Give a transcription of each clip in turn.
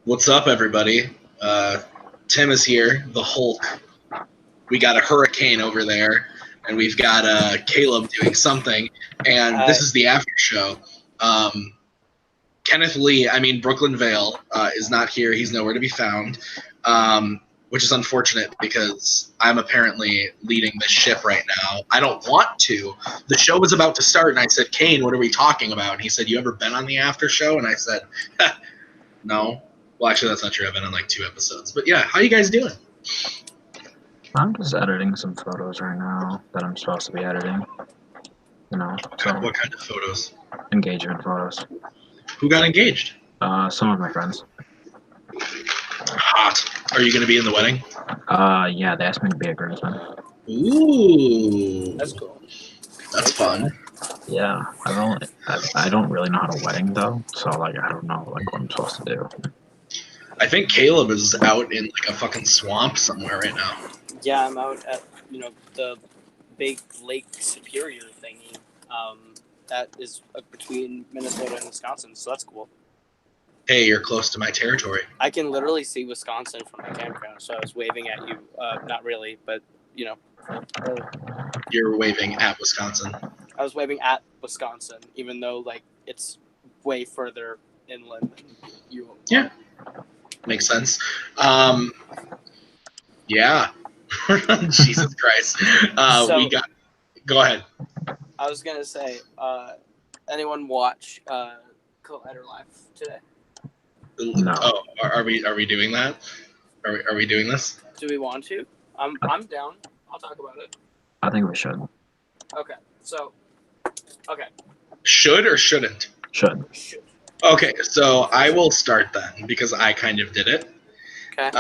What's up, everybody? Tim is here, the Hulk. We got a hurricane over there, and we've got Kaleb doing something. And this is the after show. Kenneth Lee, Brooklyn Vail, is not here. He's nowhere to be found, which is unfortunate because I'm apparently leading this ship right now. I don't want to. The show was about to start, and I said, Cain, what are we talking about? And he said, you ever been on the after show? And I said, no. Well, actually, that's not true. I've been on like 2 episodes. But yeah, how you guys doing? I'm just editing some photos right now that I'm supposed to be editing. So What kind of photos? Engagement photos. Who got engaged? Some of my friends. Hot. Are you going to be in the wedding? Yeah, they asked me to be a groomsman. Ooh. That's cool. That's fun. Yeah, I don't really know how to wedding though, so I don't know what I'm supposed to do. I think Kaleb is out in like a fucking swamp somewhere right now. Yeah, I'm out at the big Lake Superior thingy. That is between Minnesota and Wisconsin, so that's cool. Hey, you're close to my territory. I can literally see Wisconsin from my campground, so I was waving at you. Not really, but You're waving at Wisconsin. I was waving at Wisconsin, even though it's way further inland than you. Yeah. Makes sense. Yeah. Jesus Christ. Go ahead. I was gonna say, anyone watch Collider Live today? No. Oh, are we doing that? Are we doing this? Do we want to? I'm down. I'll talk about it. I think we should. Okay. Should or shouldn't? Should. Okay, so I will start then because I kind of did it. Okay.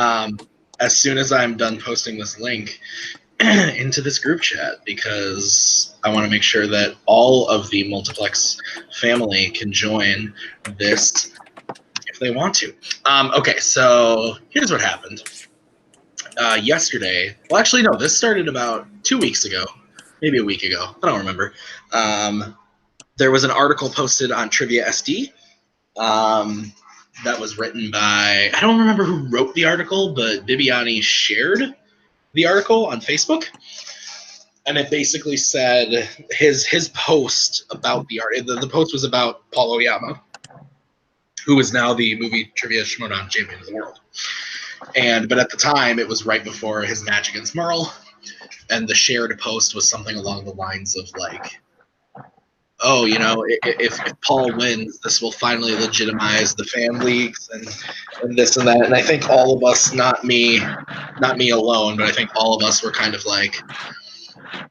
As soon as I'm done posting this link into this group chat, because I want to make sure that all of the Multiplex family can join this if they want to. Okay, so here's what happened. Yesterday, well, actually, no, this started about 2 weeks ago, maybe a week ago. I don't remember. There was an article posted on Trivia SD that was written by, I don't remember who wrote the article, but Bibiani shared the article on Facebook. And it basically said his post about the art. The post was about Paul Oyama, who is now the movie Trivia Shimodan champion of the world. But at the time, it was right before his match against Merle. And the shared post was something along the lines of like, oh, if Paul wins, this will finally legitimize the fan leagues and this and that. And I think all of us, not me alone, but I think all of us were kind of like,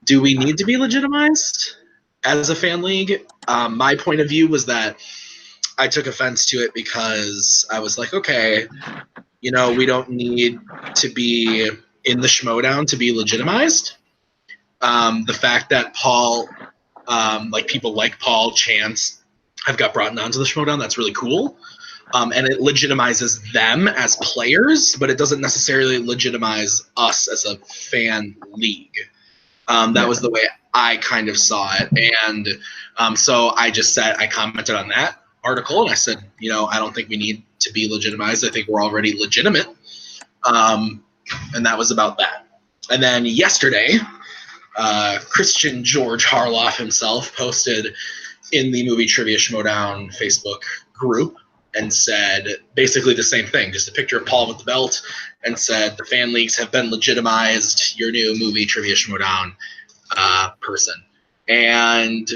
do we need to be legitimized as a fan league? My point of view was that I took offense to it because I was like, okay, we don't need to be in the Schmodown to be legitimized. The fact that Paul... people like Paul, Chance, have got brought onto the Schmodown. That's really cool. And it legitimizes them as players, but it doesn't necessarily legitimize us as a fan league. That was the way I kind of saw it. And so I commented on that article, and I said, I don't think we need to be legitimized. I think we're already legitimate. And that was about that. And then yesterday... Christian George Harloff himself posted in the Movie Trivia Schmodown Facebook group and said basically the same thing, just a picture of Paul with the belt, and said the fan leagues have been legitimized, your new Movie Trivia Schmodown person. And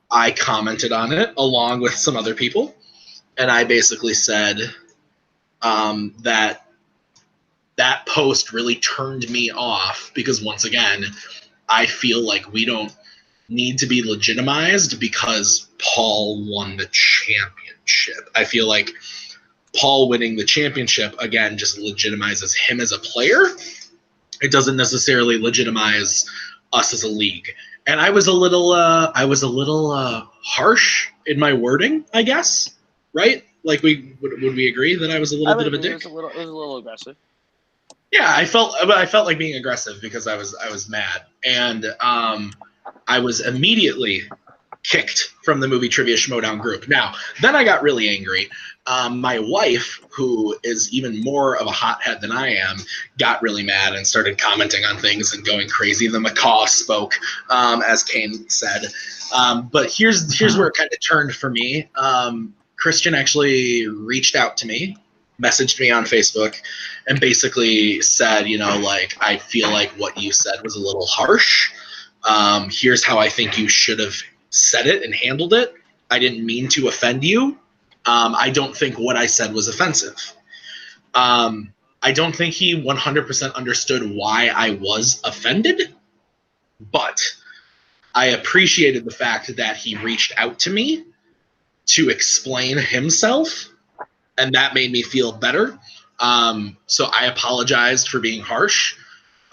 I commented on it along with some other people, and I basically said that post really turned me off because, once again, I feel like we don't need to be legitimized because Paul won the championship. I feel like Paul winning the championship, again, just legitimizes him as a player. It doesn't necessarily legitimize us as a league. And I was a little harsh in my wording, I guess, right? Like, would we agree that I was a little bit of a dick? It was a little aggressive. Yeah, I felt like being aggressive because I was mad, and I was immediately kicked from the Movie Trivia Schmodown group. Now, then I got really angry. My wife, who is even more of a hothead than I am, got really mad and started commenting on things and going crazy. The macaw spoke, as Cain said. But here's where it kind of turned for me. Christian actually reached out to me, messaged me on Facebook, and basically said, like, I feel like what you said was a little harsh. Here's how I think you should have said it and handled it. I didn't mean to offend you. I don't think what I said was offensive. I don't think he 100% understood why I was offended, but I appreciated the fact that he reached out to me to explain himself, and that made me feel better. So I apologized for being harsh,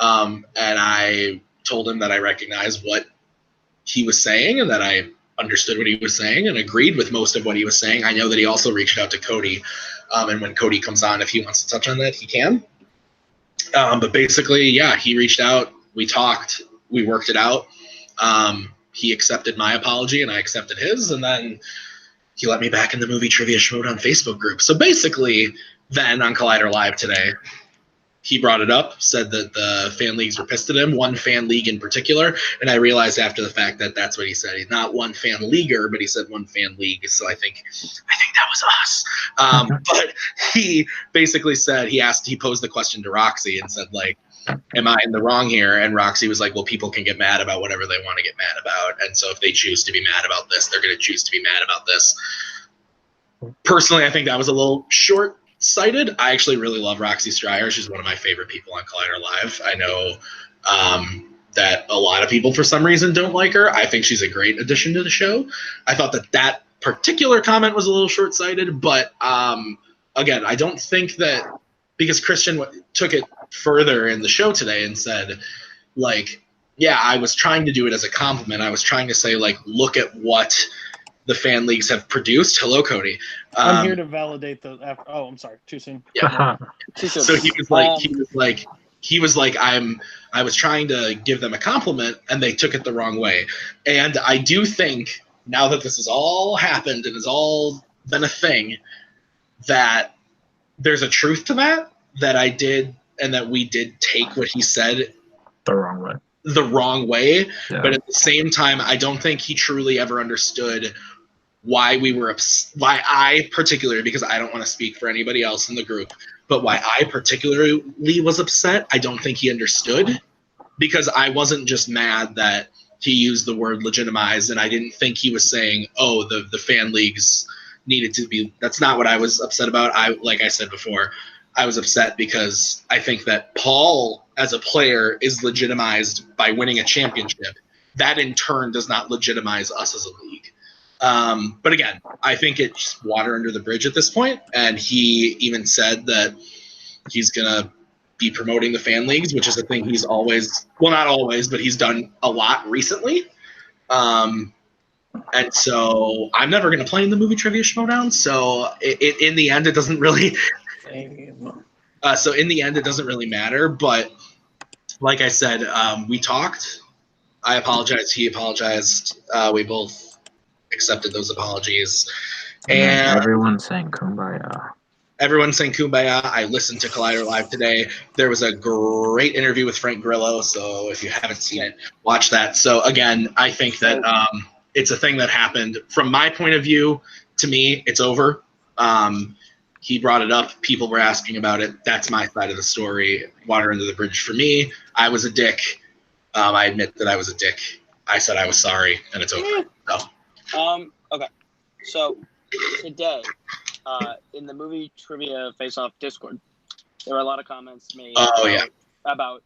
and I told him that I recognized what he was saying and that I understood what he was saying and agreed with most of what he was saying. I know that he also reached out to Cody, and when Cody comes on, if he wants to touch on that, he can. But basically, yeah, he reached out, we talked, we worked it out. He accepted my apology and I accepted his, and then he let me back in the Movie Trivia Schmodown Facebook group. So basically, then on Collider Live today, he brought it up, said that the fan leagues were pissed at him, one fan league in particular, and I realized after the fact that that's what he said. He's not one fan leaguer, but he said one fan league, so I think that was us. But he basically said, he posed the question to Roxy and said, like, am I in the wrong here? And Roxy was like, well, people can get mad about whatever they want to get mad about, and so if they choose to be mad about this, they're going to choose to be mad about this. Personally, I think that was a little short-sighted. I actually really love Roxy Stryer. She's one of my favorite people on Collider Live. I know that a lot of people, for some reason, don't like her. I think she's a great addition to the show. I thought that particular comment was a little short-sighted, but again, I don't think that, because Christian took it further in the show today and said, like, yeah, I was trying to do it as a compliment. I was trying to say, like, look at what the fan leagues have produced. Hello, Cody. I'm here to validate the. Oh, I'm sorry. Too soon. Yeah. Too soon. So he was like, I was trying to give them a compliment, and they took it the wrong way. And I do think, now that this has all happened and has all been a thing, that there's a truth to that I did, and that we did take what he said The wrong way. Yeah. But at the same time, I don't think he truly ever understood why I particularly, because I don't want to speak for anybody else in the group, but why I particularly was upset, I don't think he understood, because I wasn't just mad that he used the word legitimize, and I didn't think he was saying, oh, the fan leagues needed to be. That's not what I was upset about. Like I said before, I was upset because I think that Paul as a player is legitimized by winning a championship. That in turn does not legitimize us as a league. But again, I think it's water under the bridge at this point, and he even said that he's gonna be promoting the fan leagues, which is a thing he's always, well, not always, but he's done a lot recently. And so I'm never going to play in the Movie Trivia Schmodown. So in the end, it doesn't really. So in the end, it doesn't really matter. But like I said, we talked. I apologized. He apologized. We both accepted those apologies. And everyone's saying kumbaya. Everyone's saying kumbaya. I listened to Collider Live today. There was a great interview with Frank Grillo. So if you haven't seen it, watch that. So again, I think that it's a thing that happened. From my point of view, to me, it's over. He brought it up. People were asking about it. That's my side of the story. Water under the bridge for me. I was a dick. I admit that I was a dick. I said I was sorry, and it's over. So. Okay. So today, in the Movie Trivia Face-Off Discord, there were a lot of comments made about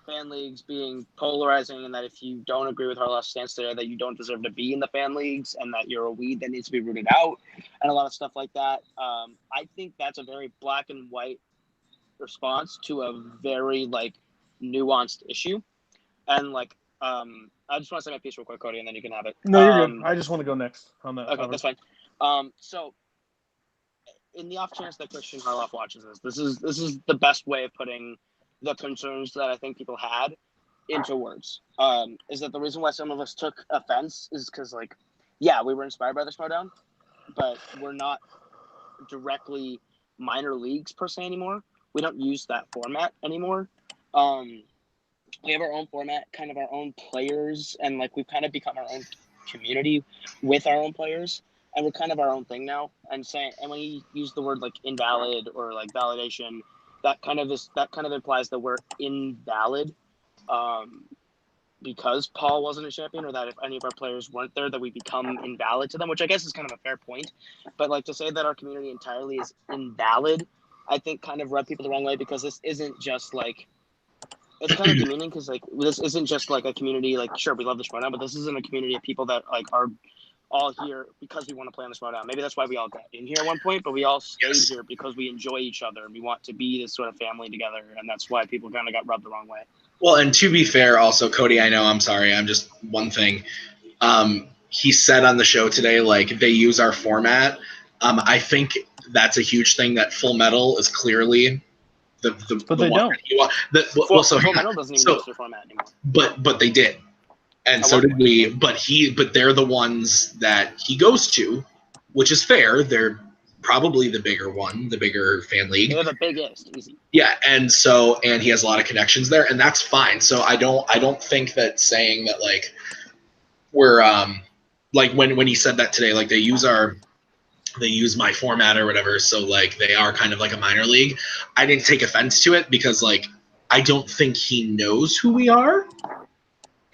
fan leagues being polarizing, and that if you don't agree with our last stance today, that you don't deserve to be in the fan leagues, and that you're a weed that needs to be rooted out, and a lot of stuff like that. I think that's a very black and white response to a very nuanced issue, and I just want to say my piece real quick, Cody, and then you can have it. No, you're good. I just want to go next on that. Okay, that's fine. So, in the off chance that Christian Harloff watches this is the best way of putting the concerns that I think people had into words. Is that the reason why some of us took offense is because, like, yeah, we were inspired by the Throwdown, but we're not directly minor leagues per se anymore. We don't use that format anymore. We have our own format, kind of our own players, and like we've kind of become our own community with our own players, and we're kind of our own thing now. And when you use the word like invalid or like validation, that kind of implies that we're invalid, because Paul wasn't a champion, or that if any of our players weren't there, that we become invalid to them, which I guess is kind of a fair point. But like to say that our community entirely is invalid, I think kind of rubbed people the wrong way, because this isn't just like, it's kind of demeaning, because like this isn't just like a community, like sure we love the Throwdown, but this isn't a community of people that like are all here because we want to play on the Throwdown. Maybe that's why we all got in here at one point, but we all stayed here because we enjoy each other and we want to be this sort of family together, and that's why people kind of got rubbed the wrong way. Well, and to be fair, also, Cody, I know, I'm sorry, I'm just one thing. He said on the show today, like, they use our format. I think that's a huge thing, that Full Metal is clearly but they don't. Full Metal doesn't even use their format anymore. But they did. And so did we. But they're the ones that he goes to, which is fair. They're probably the bigger one, the bigger fan league. They're the biggest, easy. Yeah, and he has a lot of connections there, and that's fine. So I don't think that saying that like we're like when he said that today, like they use my format or whatever, so like they are kind of like a minor league. I didn't take offense to it because like I don't think he knows who we are.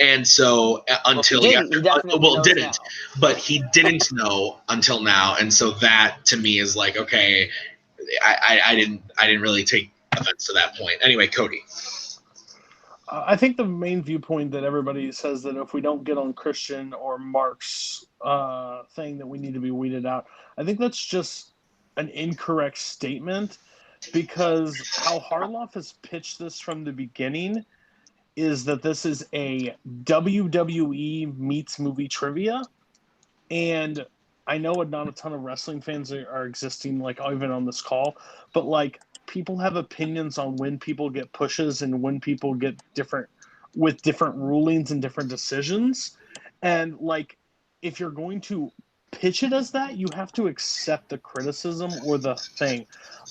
And so until didn't, but he didn't know until now, and so that to me is like, okay, I didn't really take offense to that point. Anyway, Cody. I think the main viewpoint that everybody says that if we don't get on Christian or Mark's thing that we need to be weeded out, I think that's just an incorrect statement, because how Harloff has pitched this from the beginning is that this is a WWE meets movie trivia. And I know not a ton of wrestling fans are existing, like even on this call, but like people have opinions on when people get pushes and when people get different rulings and different decisions. And like, if you're going to pitch it as that, you have to accept the criticism or the thing.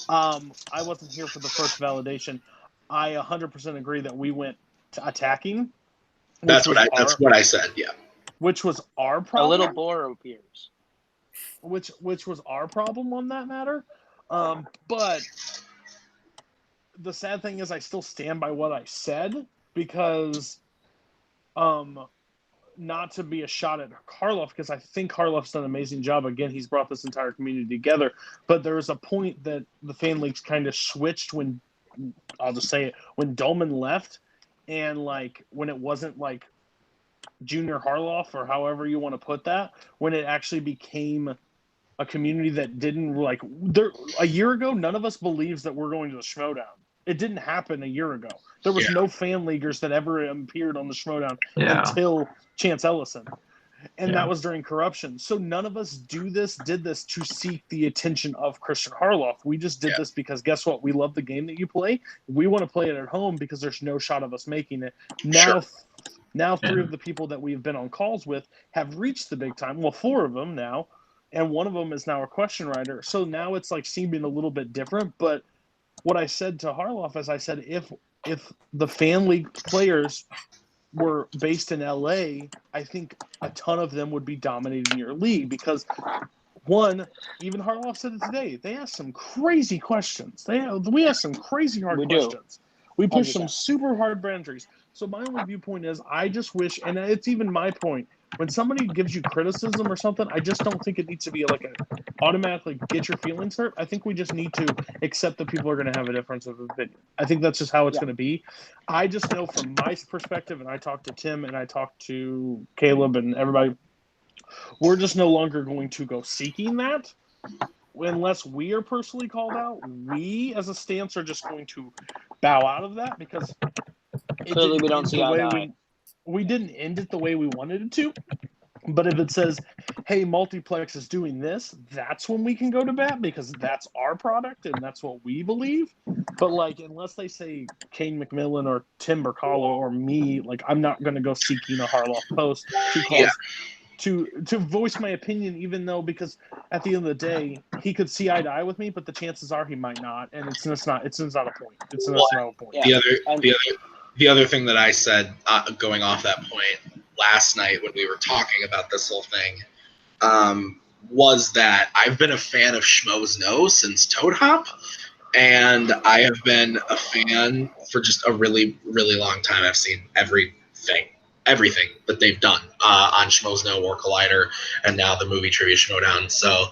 I wasn't here for the first validation. I 100% agree that we went attacking. That's what I said. Yeah. Which was our problem. A little bore appears. Which was our problem on that matter. But the sad thing is I still stand by what I said, because not to be a shot at Harloff, because I think Harloff's done an amazing job. Again, he's brought this entire community together. But there was a point that the fan leagues kind of switched when, I'll just say it, when Dolman left. And like when it wasn't like Junior Harloff, or however you want to put that, when it actually became a community that didn't like a year ago, none of us believes that we're going to the Schmodown. It didn't happen a year ago. There was no fan leaguers that ever appeared on the Schmodown until Chance Ellison. And that was during corruption. So none of us did this to seek the attention of Christian Harloff. We just did this because guess what? We love the game that you play. We want to play it at home because there's no shot of us making it. Now 3 of the people that we've been on calls with have reached the big time. Well, 4 of them now. And one of them is now a question writer. So now it's like seeming a little bit different. But what I said to Harloff is I said, if the fan league players were based in LA, I think a ton of them would be dominating your league, because one, even Harloff said it today, they asked some crazy questions. We asked some crazy hard questions. We pushed some super hard boundaries. So my only viewpoint is I just wish, and it's even my point, when somebody gives you criticism or something, I just don't think it needs to be like a automatically get your feelings hurt. I think we just need to accept that people are going to have a difference of opinion. I think that's just how it's going to be. I just know from my perspective, and I talked to Tim and I talked to Kaleb and everybody, we're just no longer going to go seeking that. Unless we are personally called out, we as a stance are just going to bow out of that, because clearly we don't see eye to eye. We didn't end it the way we wanted it to. But if it says, hey, Multiplex is doing this, that's when we can go to bat because that's our product and that's what we believe. But like, unless they say Cain McMillan or Brzakala or me, like I'm not going to go seeking a Harloff post to cause to voice my opinion, even though because at the end of the day he could see eye to eye with me, but the chances are he might not, and it's not a point. It's not a point. Yeah. The other thing that I said going off that point last night when we were talking about this whole thing was that I've been a fan of Schmoes Know since Toad Hop, and I have been a fan for just a really, really long time. I've seen everything that they've done on Schmoes Know, War Collider, and now the movie Trivia Schmodown. So,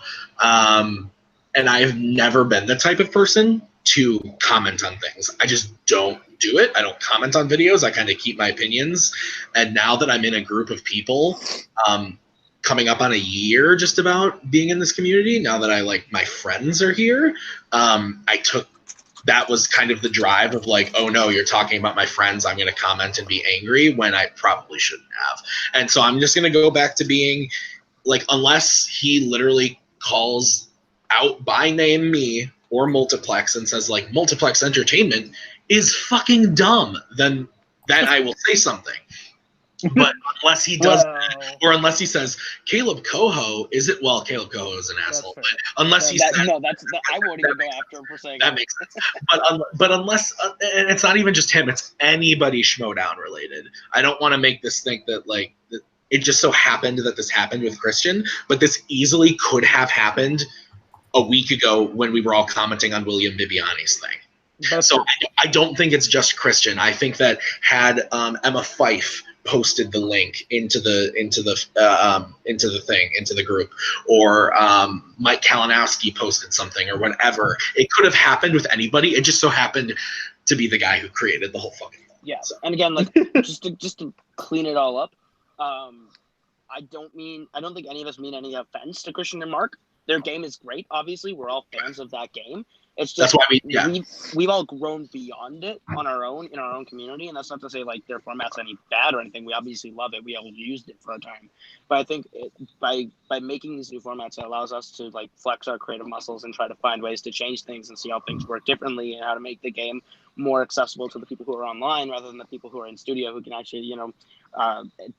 and I've never been the type of person to comment on things. I just don't do it. I don't comment on videos. I kind of keep my opinions. And now that I'm in a group of people, coming up on a year just about being in this community, now that my friends are here, that was kind of the drive of like, oh no, you're talking about my friends, I'm going to comment and be angry when I probably shouldn't have. And so I'm just going to go back to being like, unless he literally calls out by name me or Multiplex and says like Multiplex Entertainment is fucking dumb, then I will say something. But unless he does that, or unless he says Kaleb Koho Kaleb Koho is an asshole. But unless he says I won't even go after him for saying that makes sense. But unless and it's not even just him, it's anybody Schmodown related. I don't want to make this think that like it just so happened that this happened with Christian, but this easily could have happened a week ago when we were all commenting on William Bibiani's thing. So I don't think it's just Christian. I think that had Emma Fife posted the link into the group, or Mike Kalinowski posted something or whatever, it could have happened with anybody. It just so happened to be the guy who created the whole fucking thing. Yeah. So. And again, like just to clean it all up, I don't think any of us mean any offense to Christian and Mark. Their game is great. Obviously, we're all fans of that game. It's just that's why we've all grown beyond it on our own in our own community, and that's not to say like their format's any bad or anything. We obviously love it. We all used it for a time, but I think by making these new formats, it allows us to like flex our creative muscles and try to find ways to change things and see how things work differently and how to make the game more accessible to the people who are online rather than the people who are in studio who can actually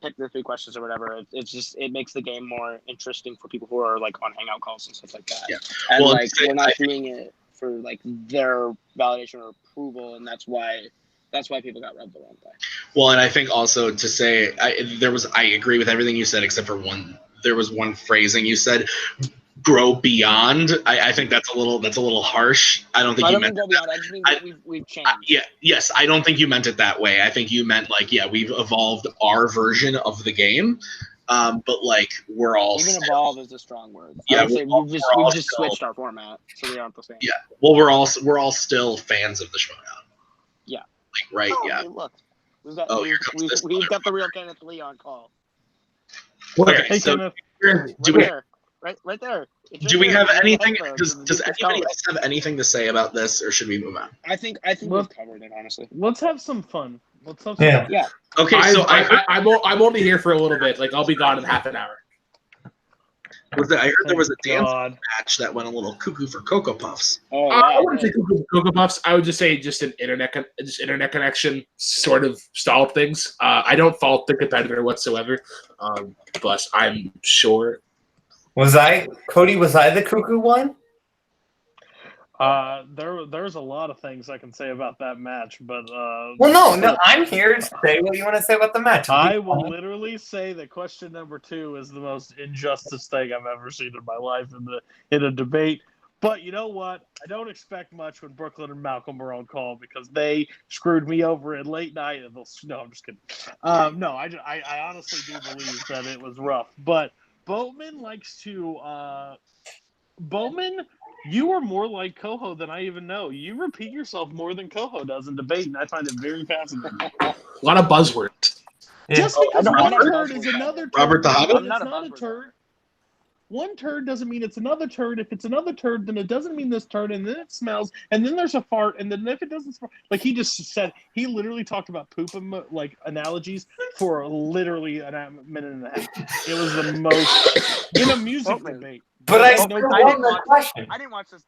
pick the 3 questions or whatever. It makes the game more interesting for people who are like on hangout calls and stuff like that. Yeah. And we're not doing it for like their validation or approval, and that's why people got rubbed the wrong way. Well, and I think also to say I agree with everything you said except for there was one phrasing you said, grow beyond. I think that's a little harsh. I don't think you meant that. I just think we've changed. Yes, I don't think you meant it that way. I think you meant like, we've evolved our version of the game. But like we're all even evolved is a strong word. Yeah, we've just switched our format, so we aren't the same. Yeah, well, we're all still fans of the Schmodown. Yeah, like right. Oh, yeah. Hey, look, we've got the real Kenneth Lee on call. Okay, hey, so right there. Do we have anything? Does anybody else have anything to say about this, or should we move on? I think we've covered it, honestly. Let's have some fun. Yeah. Okay, so I'm only here for a little bit. Like I'll be gone in half an hour. I heard there was a dance match that went a little cuckoo for Cocoa Puffs. Oh, I wouldn't say cuckoo for Cocoa Puffs. I would just say just an internet connection sort of stalled things. I don't fault the competitor whatsoever, but I'm sure. Was I the cuckoo one? There's a lot of things I can say about that match, but no, I'm here to say what you want to say about the match. I will literally say that question number 2 is the most injustice thing I've ever seen in my life in a debate. But you know what? I don't expect much when Brooklyn and Malcolm are on call because they screwed me over at late night. No, I'm just kidding. No, I honestly do believe that it was rough. But Boatman likes to Boatman. You are more like Koho than I even know. You repeat yourself more than Koho does in debate, and I find it very fascinating. A lot of buzzwords. Just because one turd is another turd. Robert the Hobbit? It's not a turd. one turd doesn't mean it's another turd. If it's another turd, then it doesn't mean this turd, and then it smells, and then there's a fart, and then if it doesn't smell, like he just said, he literally talked about poop like analogies for literally a minute and a half. It was the most in a music debate. But I didn't watch this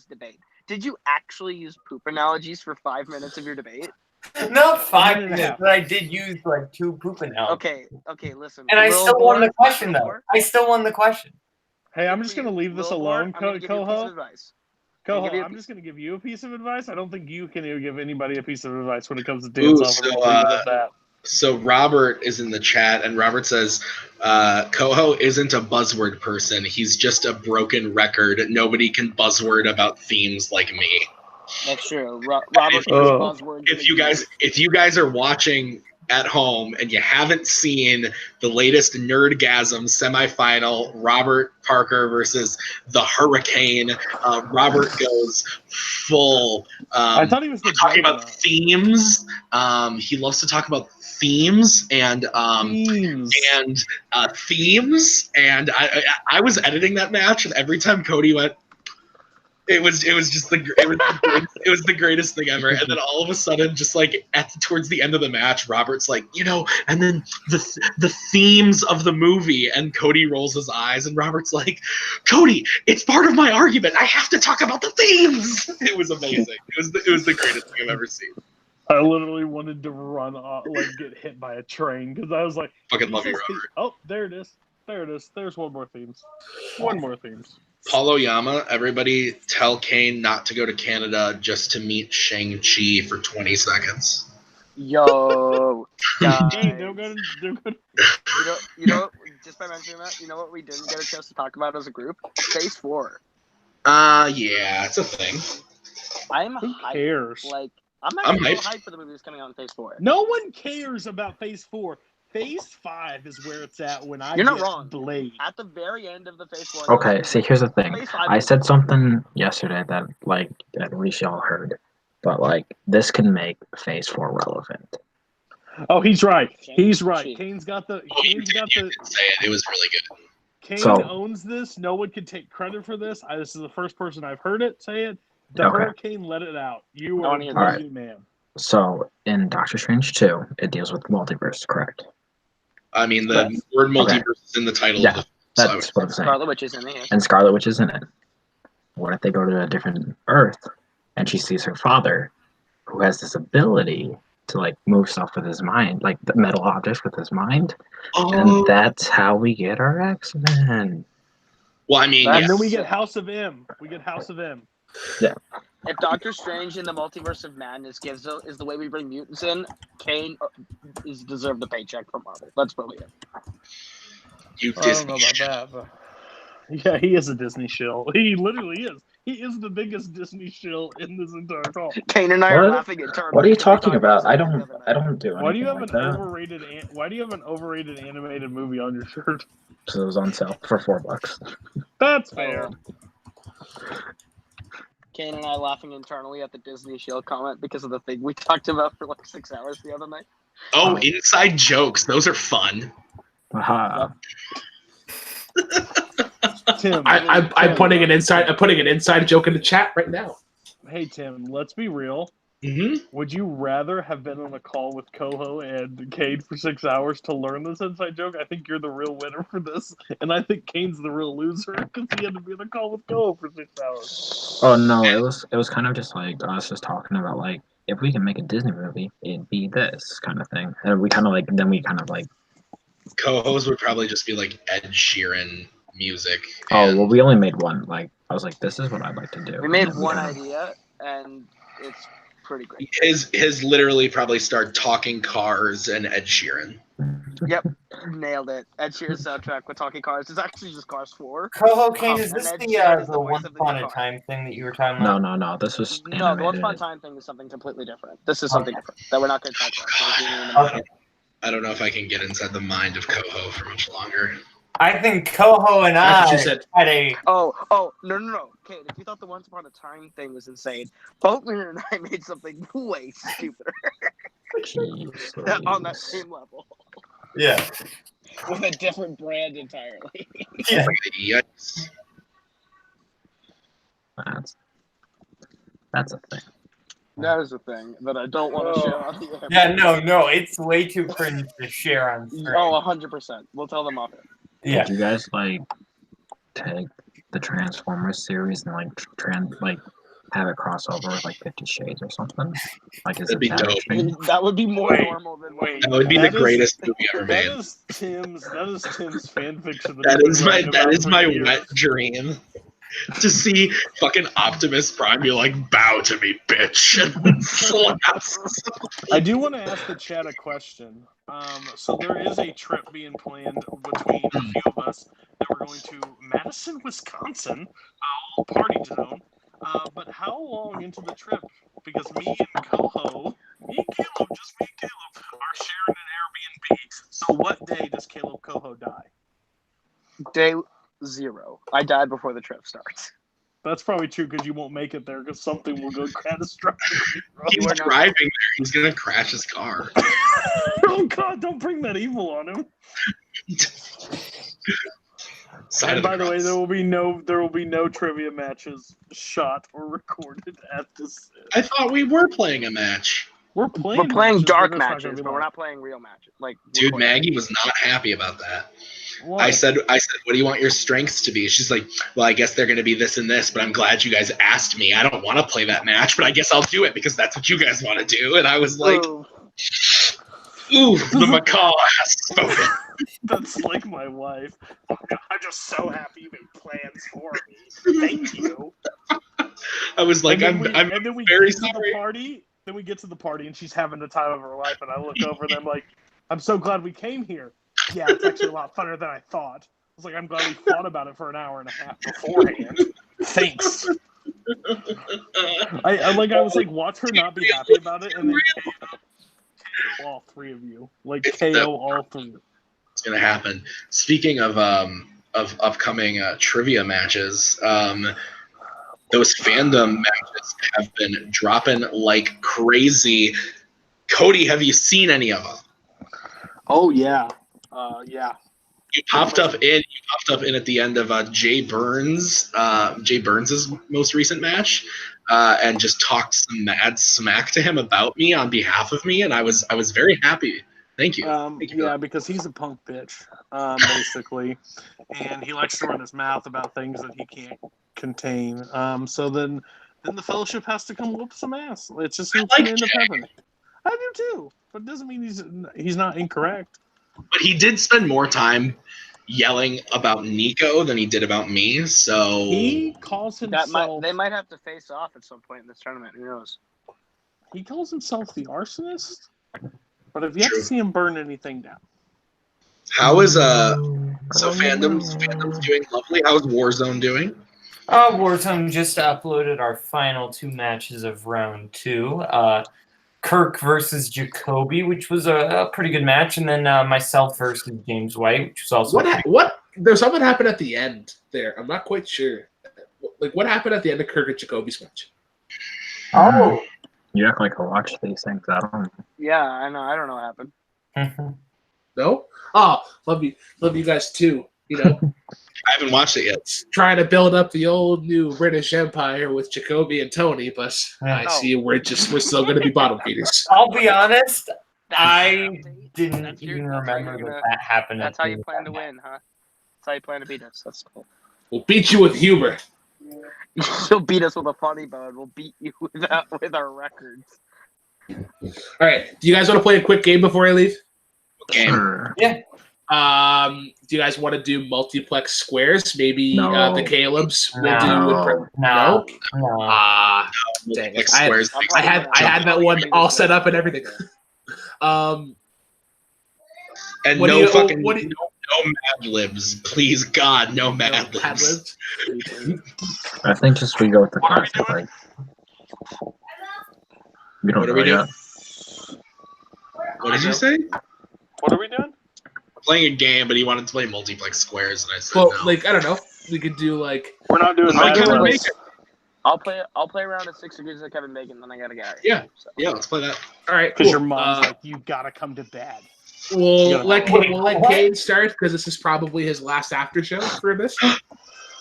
debate. Did you actually use poop analogies for 5 minutes of your debate? Not 5 minutes, but I did use like 2 poop analogies. Okay, listen. And I still won the question, though. I still won the question. Hey, I'm just going to leave this alone, Koho. Koho, I'm just going to give you a piece of advice. I don't think you can give anybody a piece of advice when it comes to dance-off. So Robert is in the chat, and Robert says, Koho isn't a buzzword person. He's just a broken record. Nobody can buzzword about themes like me. That's true. Robert buzzword. If you guys are watching at home and you haven't seen the latest Nerdgasm semifinal, Robert Parker versus the Hurricane, Robert goes full. I thought he was talking about themes. He loves to talk about themes and themes. And I was editing that match, and every time Cody went, it was the greatest thing ever. And then all of a sudden, just like towards the end of the match, Robert's like, and then the themes of the movie, and Cody rolls his eyes, and Robert's like, Cody, it's part of my argument. I have to talk about the themes. It was amazing. It was the greatest thing I've ever seen. I literally wanted to run off, get hit by a train, because I was like, fucking love you, Robert. Oh, there it is. There's one more themes. Paulo Yama, everybody tell Cain not to go to Canada just to meet Shang-Chi for 20 seconds. Yo, guys. Hey, don't go. You know, just by mentioning that, you know what we didn't get a chance to talk about as a group? Phase 4. Yeah, it's a thing. Who cares? Like, I'm actually hyped for the movie that's coming out in Phase 4. No one cares about Phase 4. Phase 5 is where it's at when I You're not wrong. Blade. At the very end of the Phase 4. Okay, see, here's the thing. I said something yesterday that at least y'all heard, but this can make Phase 4 relevant. Oh, he's right. He's right. Cain's got the. Say it. It was really good. Cain owns this. No one can take credit for this. This is the first person I've heard it say it. The Hurricane let it out. You are a brilliant man. So in Doctor Strange 2, it deals with multiverse, correct? I mean, the word multiverse is in the title. Yeah, that's what I'm saying. Scarlet Witch is in it. And Scarlet Witch is in it. What if they go to a different Earth, and she sees her father, who has this ability to move stuff with his mind, like the metal objects with his mind, and that's how we get our X-Men. Well, I mean, and then we get House of M. Yeah. If Doctor Strange in the Multiverse of Madness is the way we bring mutants in, Cain is deserved the paycheck from Marvel. That's probably it. You I don't know about that, but yeah, he is a Disney shill. He literally is. He is the biggest Disney shill in this entire call. Cain and I are laughing internally. What are you talking about? I don't do anything. Why do you have Why do you have an overrated animated movie on your shirt? Because it was on sale for $4. That's fair. Cain and I laughing internally at the Disney Shield comment because of the thing we talked about for 6 hours the other night. Oh, inside jokes. Those are fun. Aha. Tim, I'm putting an inside joke in the chat right now. Hey Tim, let's be real. Mm-hmm. Would you rather have been on a call with Koho and Cain for 6 hours to learn this inside joke? I think you're the real winner for this, and I think Cain's the real loser because he had to be on a call with Koho for 6 hours. Oh no, it was kind of just us just talking about if we can make a Disney movie, it'd be this kind of thing, and we kind of Co-hosts would probably just be Ed Sheeran music. Oh well, we only made one. I was like, this is what I'd like to do. We made one idea, and it's pretty great. His literally probably start Talking Cars and Ed Sheeran. Yep, nailed it. Ed Sheeran's soundtrack with Talking Cars is actually just Cars 4. Koho, Cain, is this the Once Upon a Time thing that you were talking about? No. This was animated. No, the Once Upon a Time thing is something completely different. This is something different that we're not going to talk about. Okay. I don't know if I can get inside the mind of Koho for much longer. I think Koho and I had a... Oh, no. Okay, if you thought the Once Upon a Time thing was insane, Boatman and I made something way stupider on that same level. Yeah. with a different brand entirely. Yikes. That's a thing. That is a thing that I don't want to share on the air. Yeah, no, it's way too cringe to share on stream. Oh, 100%. We'll tell them off it. Yeah. Did you guys like take the Transformers series and like have it cross over with like 50 Shades or something? Like, is That'd be dope. That would be more normal than Wait. That would be the greatest movie ever made. That is Tim's fanfiction. That is my wet dream. To see fucking Optimus Prime be like, bow to me, bitch. I do want to ask the chat a question. So there is a trip being planned between a few of us that we're going to Madison, Wisconsin, a little party zone. But how long into the trip? Because me and Caleb, are sharing an Airbnb. So what day does Kaleb Koho die? Day 0. I died before the trip starts. That's probably true because you won't make it there because something will go catastrophically wrong. He's driving there. He's gonna crash his car. Oh God! Don't bring that evil on him. And by the way, there will be no trivia matches shot or recorded at this. I thought we were playing a match. We're playing matches, dark matches, but we're not playing real matches. Dude, Maggie was not happy about that. Why? I said, what do you want your strengths to be? She's like, well, I guess they're going to be this and this, but I'm glad you guys asked me. I don't want to play that match, but I guess I'll do it because that's what you guys want to do. And I was like, ooh, the macaw has spoken. That's like my wife. I'm just so happy you made plans for me. Thank you. I was like, I'm very sorry. Then we get to the party and she's having the time of her life, and I look over and I'm like, I'm so glad we came here. Yeah, it's actually a lot funner than I thought. I was like, I'm glad we thought about it for an hour and a half beforehand. Thanks. I was like, watch her not be happy about it, and then KO all three of you. Like, KO all three. It's gonna happen. Speaking of upcoming trivia matches, those fandom matches have been dropping like crazy. Cody, have you seen any of them? Oh yeah. Yeah. You popped up in at the end of Jay Burns's most recent match, and just talked some mad smack to him about me on behalf of me, and I was very happy. Thank you. Yeah, because he's a punk bitch, basically, and he likes to run his mouth about things that he can't contain. So then the fellowship has to come whoop some ass. It's just him coming into heaven. I do too, but it doesn't mean he's not incorrect. But he did spend more time yelling about Nico than he did about me, so he calls himself. They might have to face off at some point in this tournament. Who knows? He calls himself the arsonist, but I've yet to see him burn anything down. How is Fandom's doing lovely? How's Warzone doing? Warzone just uploaded our final 2 matches of round 2. Kirk versus Jacoby, which was a pretty good match, and then myself versus James White, which was also what? There's something happened at the end there. I'm not quite sure. Like, what happened at the end of Kirk and Jacoby's match? Oh, you act like I watch these things. I don't. Yeah, I know. I don't know what happened. No? Oh, love you guys too. You know, I haven't watched it yet. Trying to build up the old new British Empire with Jacoby and Tony, but I see we're still going to be bottom feeders. I'll be honest, I didn't even remember that happened. That's how you plan to win, huh? That's how you plan to beat us. That's cool. We'll beat you with humor. You'll beat us with a funny bone. We'll beat you with our records. All right. Do you guys want to play a quick game before I leave? Sure. Yeah. Do you guys want to do multiplex squares? Maybe No. the Caleb's will No. do. No. Dang it. I had that one all set up and everything. And What do no you- fucking what do you- no Mad Libs, please God, no Mad Libs. I think just we go with the classic. Like, we don't What are know we doing? yet. What did you say? What are we doing? Playing a game, but he wanted to play multiplex squares, and I said Well, no. like, I don't know. We could do like. We're not doing Like that. Kevin Let's- Bacon. I'll play around at 6 degrees of Kevin Bacon, then I gotta get out of Yeah. here. So. Yeah, let's play that. All right. Because Cool. your mom's like, you gotta come to bed. We'll let Cain start because this is probably his last after show for this.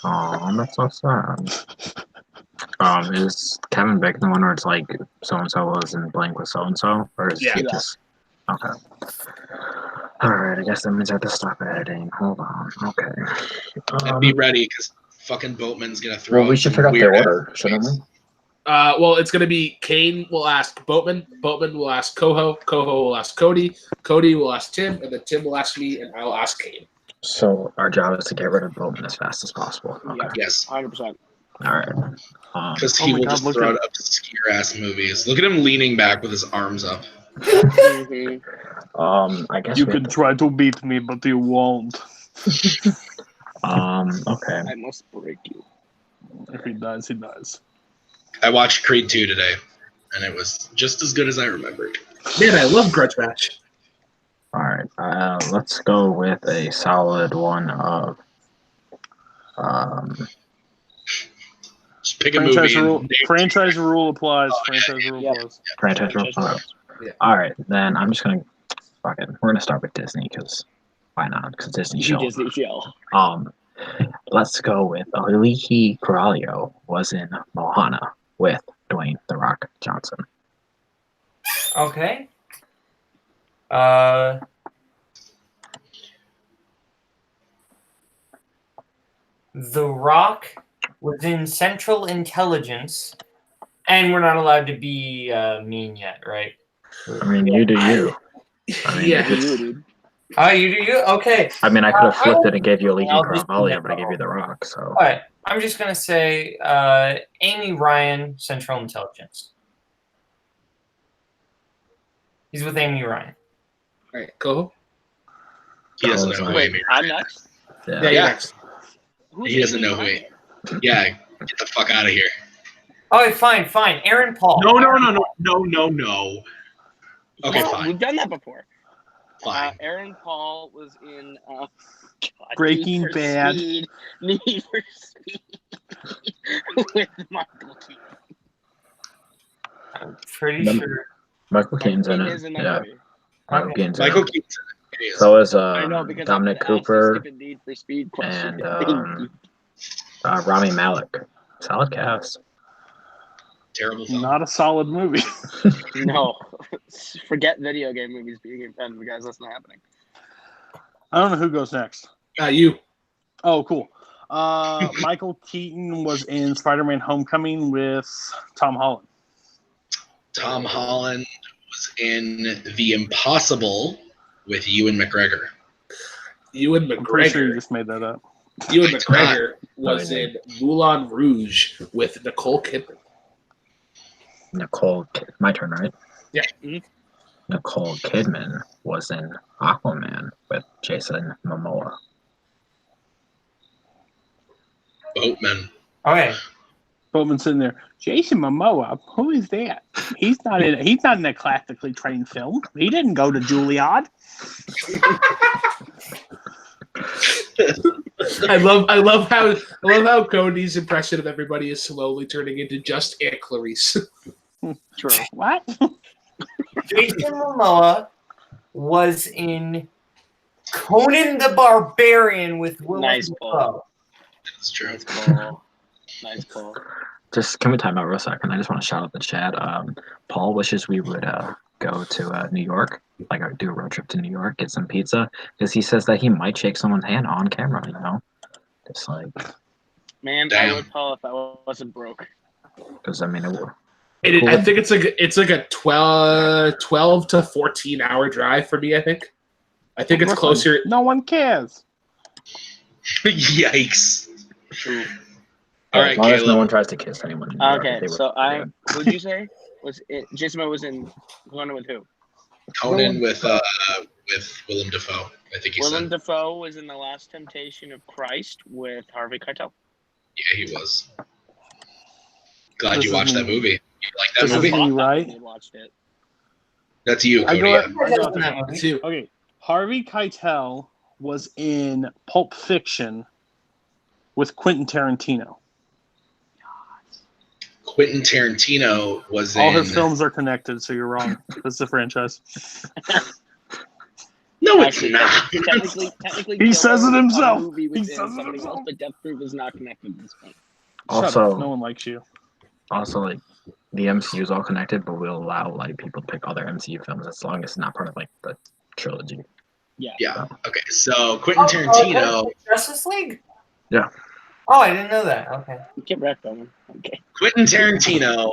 Oh, that's so sad. Is Kevin Bacon the one where it's like so and so was in blank with so and so, or is he just okay? All right, I guess that means I have to stop editing. Hold on. Okay. Be ready because fucking Boatman's gonna throw. Well, we should figure out the order, shouldn't we? Well, it's gonna be Cain will ask Boatman. Boatman will ask Koho. Koho will ask Cody. Cody will ask Tim, and then Tim will ask me, and I'll ask Cain. So our job is to get rid of Boatman as fast as possible. Okay. Yes, 100%. All right. Because he will just throw out obscure ass movies. Look at him leaning back with his arms up. I guess you can try to beat me, but you won't. Okay. I must break you. If he dies, he dies. I watched Creed 2 today, and it was just as good as I remembered. Man, I love Grudge Match. All right. Let's go with a solid one of. Just pick a movie. Franchise rule applies. Franchise rule applies. Franchise rule applies. Yeah. All right, then I'm just gonna we're gonna start with Disney because why not? Because Disney show. Let's go with Aliki Corralio was in Moana with Dwayne "The Rock" Johnson. Okay. The Rock was in Central Intelligence, and we're not allowed to be mean yet, right? I mean, you do you. I mean, yeah. Oh, you do you? Okay. I mean, I could have flipped it and gave you Aliki Corralio, but I gave you The Rock, so. All right. I'm just going to say Amy Ryan, Central Intelligence. He's with Amy Ryan. All right, Koho. He doesn't know who Amy Ryan. I'm next. Yeah, you're next. He doesn't know who Amy. Yeah, get the fuck out of here. All right, fine. Aaron Paul. No. Okay, fine. We've done that before. Fine. Aaron Paul was in Breaking Bad. Need for Speed with Michael Keaton. I'm pretty sure. Michael Keaton's in it. Yeah. Michael Keaton's in it. So is Dominic Cooper and Rami Malek. Solid cast. Terrible film. Not a solid movie. No. Forget video game movies being invented, guys. That's not happening. I don't know who goes next. You. Oh, cool. Michael Keaton was in Spider-Man Homecoming with Tom Holland. Tom Holland was in The Impossible with Ewan McGregor. Ewan McGregor. I'm pretty sure you just made that up. Ewan McGregor was in Moulin Rouge with Nicole Kidman. My turn, right? Yeah. Nicole Kidman was in Aquaman with Jason Momoa. Boatman. Okay. Boatman's in there. Jason Momoa, who is that? He's not in a classically trained film. He didn't go to Juilliard. I love how Cody's impression of everybody is slowly turning into just Aunt Clarice. True. What? Jason Momoa was in Conan the Barbarian with Willem Dafoe. That's true. Nice call. Just can we time out real second? I just want to shout out the chat. Paul wishes we would go to New York, like do a road trip to New York, get some pizza, because he says that he might shake someone's hand on camera. You know, just like. Man, damn. I would call if I wasn't broke. Because I mean, I think it's like a 12 to 14 hour drive for me. I think it's closer. No one cares. Yikes. True. All right, as long as no Kaleb. one tries to kiss anyone. Okay, so what'd you say? Was it Jason Momoa was in Conan with who? Conan with Willem Dafoe. I think he Willem said. Dafoe was in The Last Temptation of Christ with Harvey Keitel. Yeah, he was. Glad you watched that movie. You like that movie? Me, right? You watched it. That's you, Cody. It's you. Okay, Harvey Keitel was in Pulp Fiction with Quentin Tarantino. Quentin Tarantino was All in. his films are connected, so you're wrong. That's the franchise. No, Actually, it's not. technically, He says it Killer, himself. a movie He within says it somebody himself. else, but Death Proof is not connected at this point. Shut up. No Also, one likes you. like the MCU is all connected, but we'll allow like people to pick other MCU films as long as it's not part of like the trilogy. Yeah. Okay. So Quentin Tarantino. Justice League. Yeah. Oh, I didn't know that. Okay. Get wrecked on him. Okay. Quentin Tarantino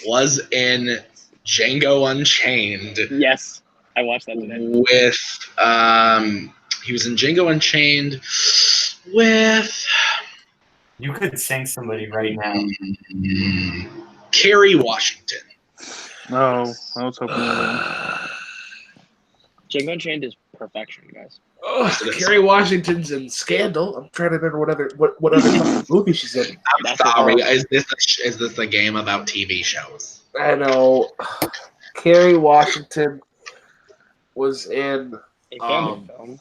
was in Django Unchained Yes, I watched that today. with he was in Django Unchained with You could sing somebody right now. Kerry Washington. No, I was hoping that. Django Unchained is perfection, guys. Oh, Kerry Washington's in Scandal. I'm trying to remember what other fucking movie she's in. I'm sorry. Is this a game about TV shows? I know. Kerry Washington was in. A Fandom film.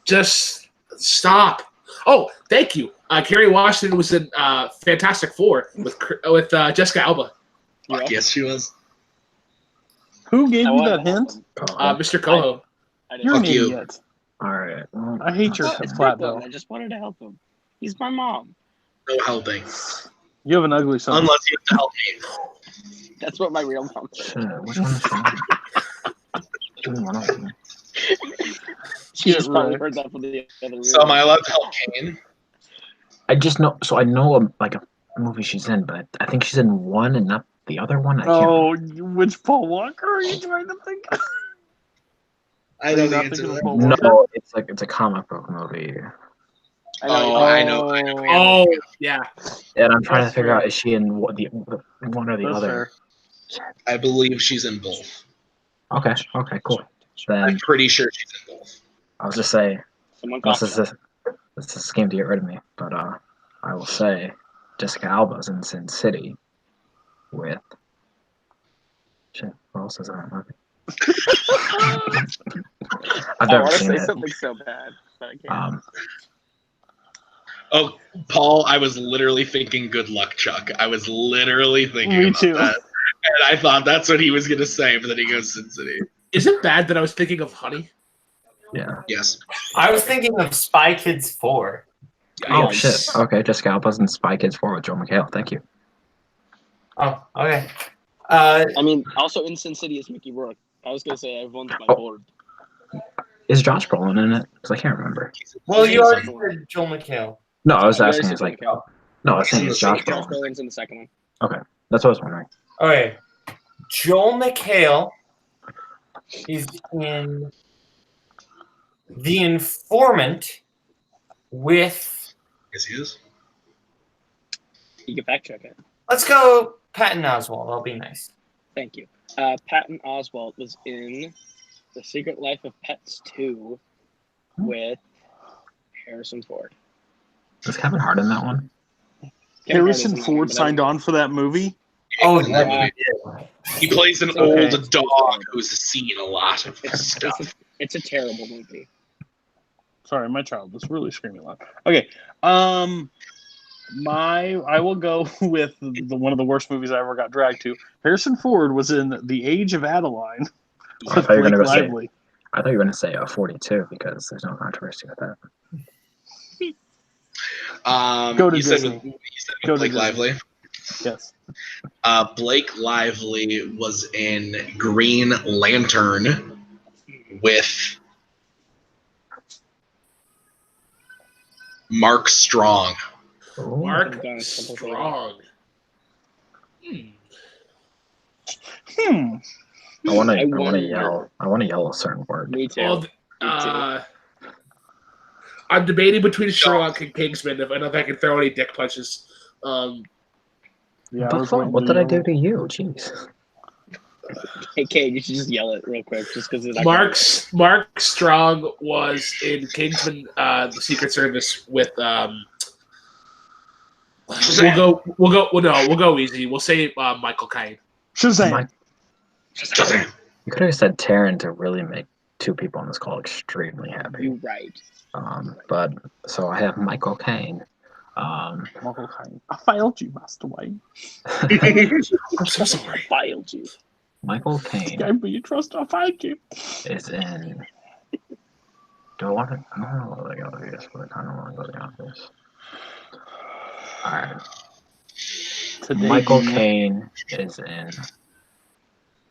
Just stop. Oh, thank you. Kerry Washington was in Fantastic Four with Jessica Alba. Fuck yes, she was. Who gave you that hint? Mr. Koho. You're an Fuck you. idiot. All right. I hate your It's flat Brooklyn. bill. I just wanted to help him. He's my mom. No helping. You have an ugly son. Unless you have to help me. That's what my real mom said. Shit, which one is she? Doing one of them. She's probably right. heard that from the other room. So am I allowed to help Cain? I just know. So I know like a movie she's in, but I think she's in one and not the other one. I can't. Oh, which Paul Walker are you trying to think? I know the not answer to thinking of that. Paul Walker? No, it's a comic book movie, I know. Oh, yeah. and I'm trying That's to figure fair. out is she in one or the That's other. fair. I believe she's in both. Okay, cool. I'm Then pretty sure she's in both. I'll just say Someone this caught is that. a scheme to get rid of me, but I will say Jessica Alba's in Sin City with shit. What else is that movie? I've I never want to seen say it. something so bad, but I can't. Oh, Paul, I was literally thinking good luck, Chuck. I was literally thinking Me about too. that. And I thought that's what he was going to say, but then he goes Sin City. Is it bad that I was thinking of Honey? Yeah. Yes. I was thinking of Spy Kids 4. Oh Yikes. shit. Okay, Jessica Alba's in Spy Kids 4 with Joel McHale. Thank you. Oh, okay. I mean, also in Sin City is Mickey Rourke. I was going to say everyone's my board. Is Josh Brolin in it? Because I can't remember. Well, you He's already the one. said Joel McHale. No, I was You asking. already It's said like, Joel McHale. no, I was saying it's Josh Josh Brolin. Brolin's in the second one. Okay, that's what I was wondering. Okay. Joel McHale is in The Informant with. Yes, he is. You can fact check it. Let's go Patton Oswalt. I'll be nice. Thank you. Patton Oswalt was in The Secret Life of Pets 2 with Harrison Ford. Was Kevin Hart in that one? Harrison Ford signed on for that movie. Oh, In that movie. He plays an Okay. old dog who's seen a lot of stuff. It's a terrible movie. Sorry, my child was really screaming loud. Okay, I will go with the one of the worst movies I ever got dragged to. Harrison Ford was in The Age of Adeline I with thought you were Blake gonna say. Lively. I thought you were going to say 42 because there's no controversy with that. Go to you said Disney. with Go to Blake Disney. Lively. Yes. Blake Lively was in Green Lantern with Mark Strong. Ooh. Mark Okay. Strong. I want I to wonder- yell. I want to yell a certain word. Me too. Well, I'm debating between Sherlock and Kingsman if I know if I can throw any dick punches. Yeah. The fuck? What did I do to you? Jeez. Hey, Kate, you should just yell it real quick, just because it's Mark Strong was in Kingsman, the Secret Service with. We'll go easy. We'll say Michael Caine. Shazam. You could have said Taryn to really make two people on this call extremely happy. You right. But so I have Michael Caine. Michael Caine. I failed you, Master Wayne. I'm so sorry. I filed you. Michael Caine Gave me your trust. I failed you. is in Do I want to? I don't know what I go to this, but I kind of want to go to the office. All right. Today, Michael Caine is in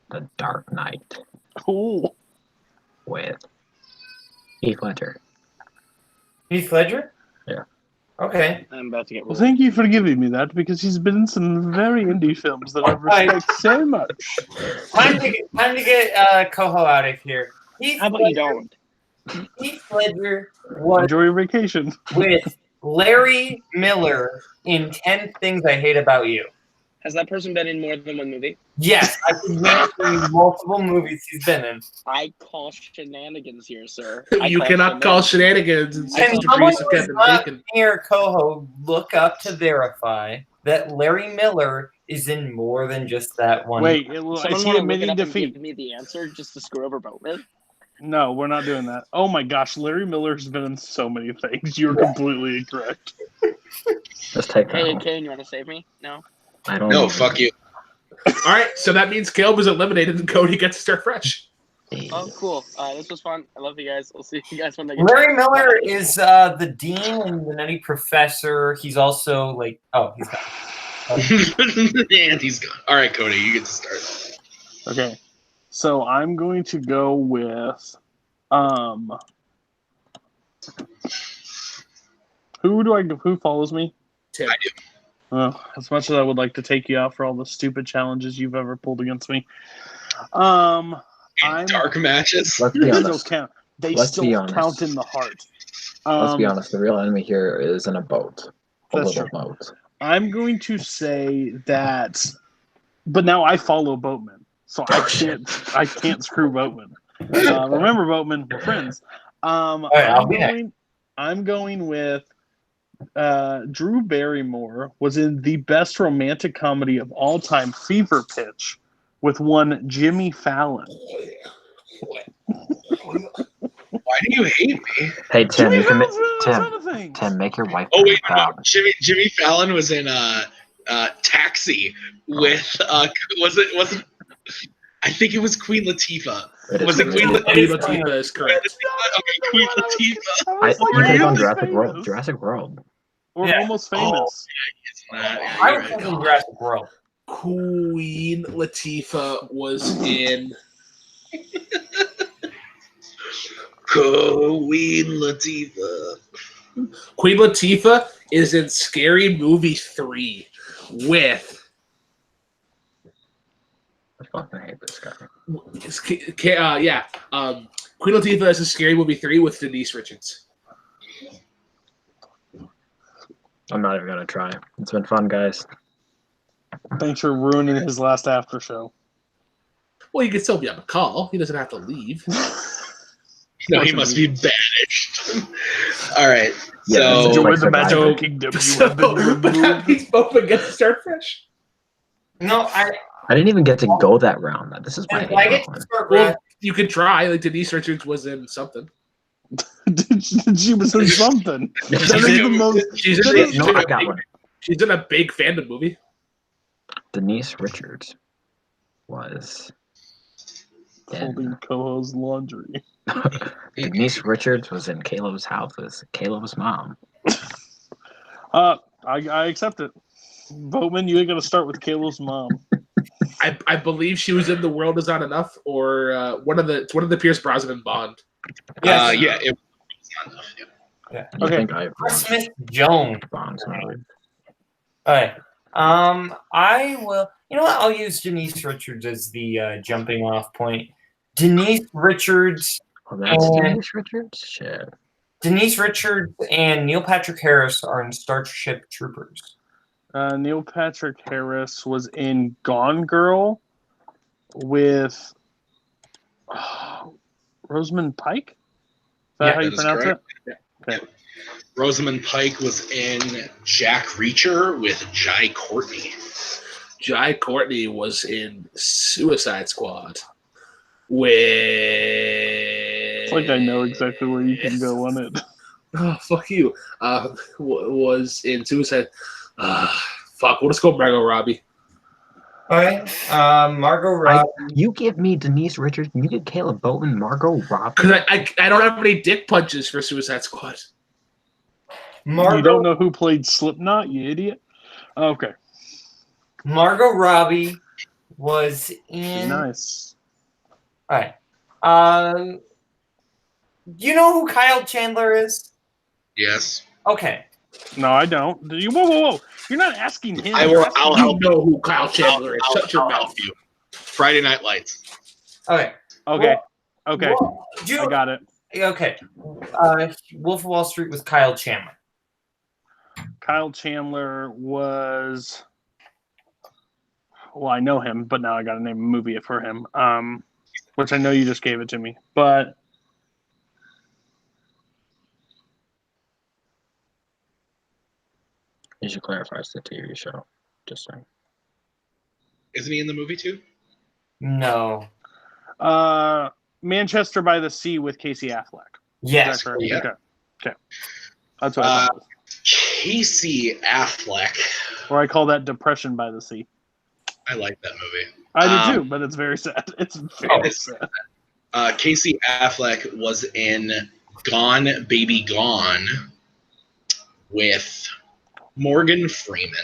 The Dark Knight Cool. with Heath Ledger. Heath Ledger? Yeah. Okay. I'm about to get. Well, thank you for giving me that because he's been in some very indie films that I respect so much. Time to get Koho out of here. How about you don't? Heath Ledger was Enjoy your vacation. with Larry Miller in 10 Things I Hate About You. Has that person been in more than one movie? Yes, I can name multiple movies he's been in. I call shenanigans here, sir. You cannot call shenanigans and Can 60 someone degrees of who's Kevin not Bacon. near Koho look up to verify that Larry Miller is in more than just that one? Wait, Someone is he want to look it admitting up and defeat? give me the answer just to screw over Boatman? No, we're not doing that. Oh my gosh, Larry Miller's been in so many things. You're completely incorrect. Let's take that Hey, one. Kane, you want to save me? No? I don't No, know. fuck you. All right, so that means Caleb is eliminated and Cody gets to start fresh. Oh, cool. This was fun. I love you guys. I'll see you guys when they get Larry Miller is the dean and the nutty professor. He's also like, he's gone. And he's gone. All right, Cody, you get to start. Okay. So I'm going to go with who follows me? Tim. I do. As much as I would like to take you out for all the stupid challenges you've ever pulled against me. And dark matches. Let's be They still honest. count. They Let's be still honest. count in the heart. Let's be honest. The real enemy here is in a boat. A That's little true. boat. I'm going to say that, but now I follow Boatman, so I can't screw Boatman. Remember, Boatman, we're friends. right, I'll be next. I'm going with Drew Barrymore was in the best romantic comedy of all time, Fever Pitch, with one Jimmy Fallon. Why do you hate me? Hey Tim, Jimmy you can make Fallon's been in a ton of things. Tim make your wife Oh wait, no, proud. Jimmy Fallon was in Taxi with wasn't I think it was Queen Latifah. Was it Queen Latifah? Queen Latifah is correct. Okay, Queen Latifah. I was like, you could have gone almost Jurassic World. famous. Jurassic World. Or Yeah. almost famous. It's not. Yeah, I you're was right. thinking Jurassic World. Queen Latifah was in. Queen Latifah. Queen Latifah is in Scary Movie 3 with. I fucking hate this guy. Queen Latifah is in Scary Movie 3 with Denise Richards. I'm not even gonna try. It's been fun, guys. Thanks for ruining his last after show. Well, you can still be on the call. He doesn't have to leave. No, he must be banished. All right. Yeah, So it's Enjoy like the magic Survivor. of kingdom. You So, have been but that removed. means Boatman gets to start fresh. No, I didn't even get to go that round. This is why I I hate get to Boatman. start Well, with. you could try. Like Denise Richards was in something. She was in something. That is the most. She's that in, is- No, I got one. she's in a big Fandom movie. Denise Richards was Folding in. Koho's laundry. Denise Richards was in Caleb's house with Caleb's mom. I accept it. Boatman, you ain't gonna start with Caleb's mom. I believe she was in The World Is Not Enough or one of the Pierce Brosnan Bond. Yes. yeah, it was not enough. Yeah. You Okay. think I Chris Smith Jones. Bond's movie? All right. I will. You know what? I'll use Denise Richards as the jumping off point. Denise Richards. Oh, that's And- Denise Richards? Shit. Denise Richards and Neil Patrick Harris are in Starship Troopers. Neil Patrick Harris was in Gone Girl with Rosamund Pike. Is that Yeah, how you that is pronounce correct. it? Okay. Rosamund Pike was in Jack Reacher with Jai Courtney. Jai Courtney was in Suicide Squad with. It's like I know exactly where you can go on it. Oh, fuck you. Was in Suicide. Fuck, we'll just go Margot Robbie. All right. Margot Robbie. You give me Denise Richards, you get Caleb Boatman, Margot Robbie. Because I don't have any dick punches for Suicide Squad. You don't know who played Slipknot, you idiot? Okay. Margot Robbie was in. Nice. All right. Do you know who Kyle Chandler is? Yes. Okay. No, I don't. Whoa. You're not asking him. I'll help you know who Kyle Chandler is. Shut your mouth. You. Friday Night Lights. Okay. Okay. Well, I got it. Okay. Wolf of Wall Street was Kyle Chandler. Kyle Chandler was. Well, I know him, but now I got to name a movie for him. Which I know you just gave it to me, but. You should clarify it's the TV show. Just saying. Isn't he in the movie too? No. Manchester by the Sea with Casey Affleck. Yes. Yeah. Okay. That's what I thought. Casey Affleck. Or I call that Depression by the Sea. I like that movie. I do too, but it's very sad. It's very sad. Casey Affleck was in Gone Baby Gone with Morgan Freeman.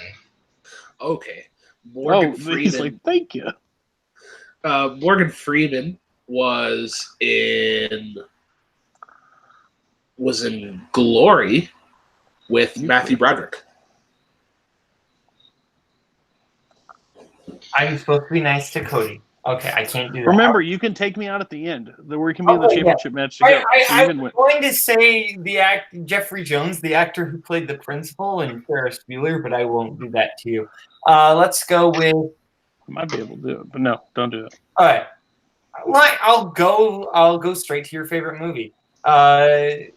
Okay. Morgan Freeman. He's like, thank you. Morgan Freeman was in Glory with Matthew Broderick. I'm supposed to be nice to Cody. Okay, I can't do that. Remember, you can take me out at the end. We can be in the championship match together. I was going to say Jeffrey Jones, the actor who played the principal in Ferris Bueller, but I won't do that to you. Let's go with. I might be able to do it, but no, don't do it. All right. I'll go straight to your favorite movie. Matthew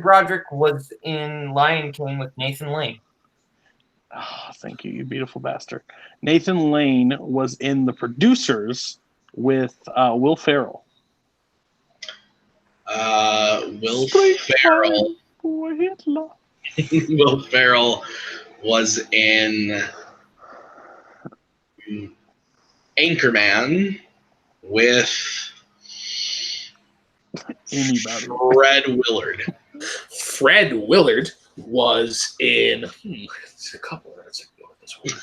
Broderick was in Lion King with Nathan Lane. Oh, thank you, you beautiful bastard. Nathan Lane was in The Producers with Will Ferrell. Will Ferrell. Will Ferrell was in Anchorman with anybody. Fred Willard. Fred Willard was in it's a couple minutes ago this one.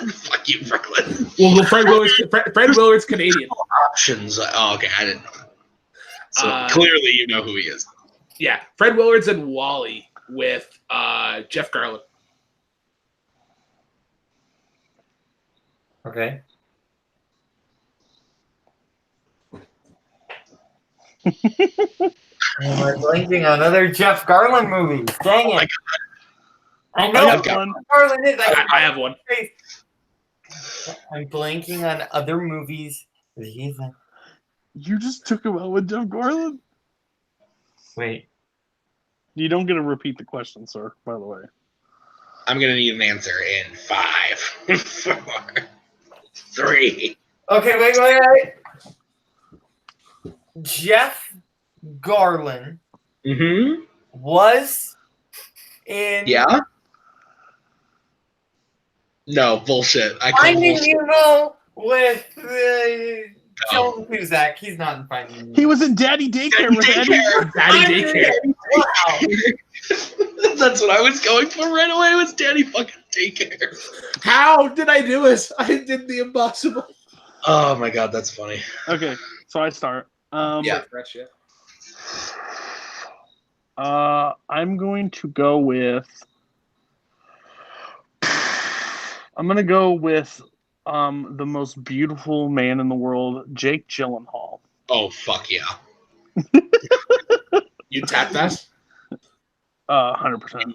Fuck you, Brooklyn. Well, Fred Willard's Canadian. Options. Oh, okay, I didn't know. So clearly you know who he is. Yeah, Fred Willard's in Wall-E with Jeff Garlin. Okay. We're blanking on other Jeff Garlin movies. Dang it. I know I've got one. Garlin is. I have one. I'm blanking on other movies that he's in. You just took him out with Jeff Garlin? Wait. You don't get to repeat the question, sir, by the way. I'm going to need an answer in 5, 4, 3. Okay, wait. Jeff Garlin was in... Yeah? No, bullshit. Finding Nemo with Joan Cusack. He's not in Finding Nemo. He was in Daddy Daycare with Eddie. Daddy Daycare. Wow. That's what I was going for right away, was Daddy fucking Daycare. How did I do this? I did the impossible. Oh my god, that's funny. Okay, so I start. Yeah. I'm going to go with... I'm going to go with the most beautiful man in the world, Jake Gyllenhaal. Oh, fuck yeah. You tapped us? 100%.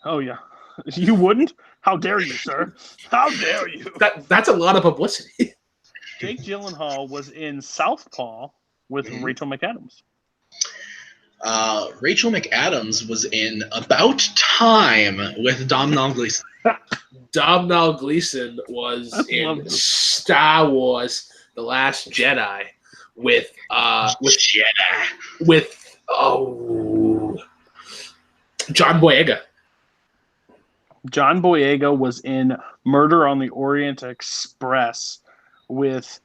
Oh, yeah. You wouldn't? How dare you, sir? How dare you? That's a lot of publicity. Jake Gyllenhaal was in Southpaw with Rachel McAdams. Rachel McAdams was in About Time with Domhnall Gleeson. Domhnall Gleeson was in Star Wars: The Last Jedi with John Boyega. John Boyega was in Murder on the Orient Express with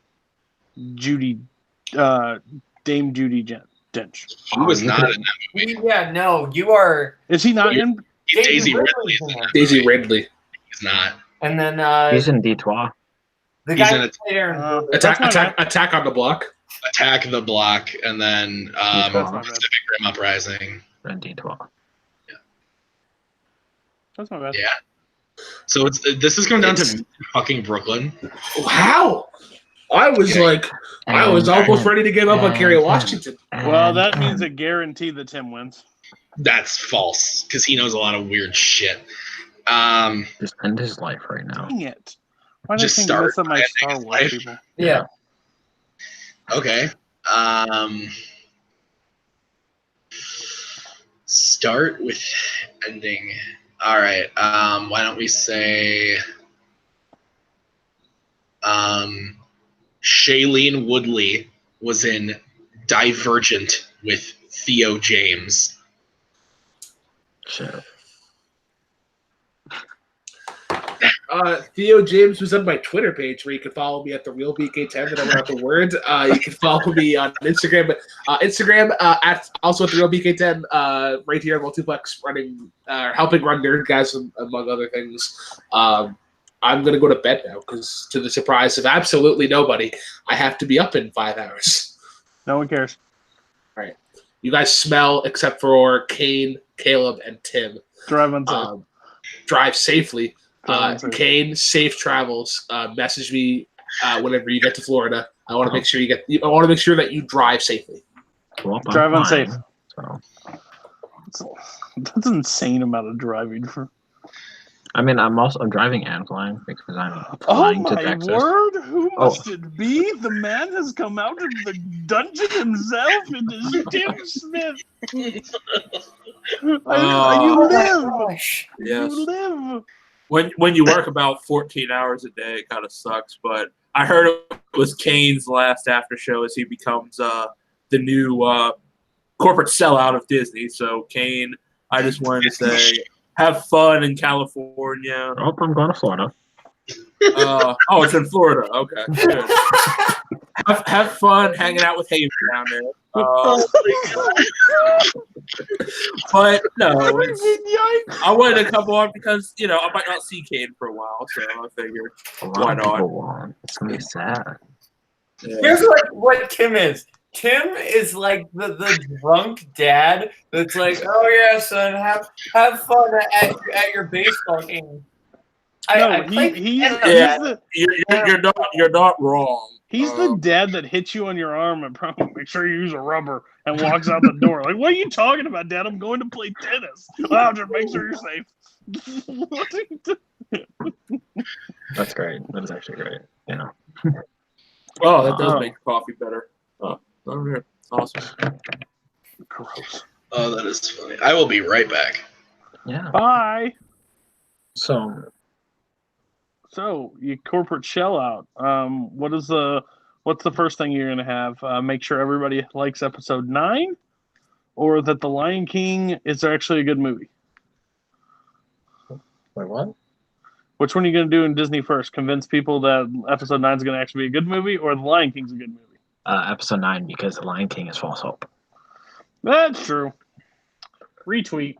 Dame Judi Dench. He was not in that movie. Yeah, no, you are. Is he not in? Daisy Ridley. Daisy Ridley. He's not. And then he's in D12. The He's guy in who played Aaron. Attack on the Block. Attack the Block, and then Pacific Rim Uprising. And D12. That's not bad. Yeah. So this is coming down to fucking Brooklyn. Wow. I was I was almost ready to give up on Kerry Washington. Well, that means a guarantee that Tim wins. That's false, because he knows a lot of weird shit. Just end his life right now. Dang it. Why Just do I think start most of my ending Star his Wars life. people? Yeah. Okay. Start with ending. All right. Why don't we say Shailene Woodley was in Divergent with Theo James. Sure. Theo James was on my Twitter page where you can follow me at the real BK10 that I went out the word. You can follow me on Instagram, at also at the real BK10 right here at Multiplex, helping run Nerdgasm among other things. I'm gonna go to bed now because, to the surprise of absolutely nobody, I have to be up in 5 hours. No one cares. All right, you guys smell except for Cain, Kaleb, and Tim. Drive unsafe. Drive safely. Cain, safe travels. Message me whenever you get to Florida. I want to make sure I want to make sure that you drive safely. Well, drive unsafe. So. That's an insane amount of driving for. I mean, I'm driving and flying because I'm flying to Texas. Oh my word! Who must it be? The man has come out of the dungeon himself. It is Tim Smith. You live. Yes. You live. When you work about 14 hours a day, it kind of sucks. But I heard it was Cain's last after show as he becomes the new corporate sellout of Disney. So Cain, I just wanted to say, have fun in California. Oh, I'm going to Florida. It's in Florida. Okay, good. have fun hanging out with Haven down there. But no, I wanted to come on because I might not see Cain for a while, so I figured why not? It's gonna be sad. Yeah. Here's what Tim is. Tim is like the drunk dad that's like, oh yeah, son, have fun at your baseball game. You're not wrong. He's the dad that hits you on your arm and probably make sure you use a rubber and walks out the door. Like, what are you talking about, Dad? I'm going to play tennis. Well, just make sure you're safe. What are you doing? That's great. That is actually great. Oh, that does make coffee better. Oh, okay. Awesome. Gross. Oh, that is funny. I will be right back. Yeah. Bye. So you corporate shell out. What's the first thing you're gonna have? Make sure everybody likes episode 9, or that The Lion King is actually a good movie. Wait, what? Which one are you gonna do in Disney first? Convince people that episode 9 is gonna actually be a good movie, or The Lion King's a good movie? Episode 9, because The Lion King is false hope. That's true. Retweet.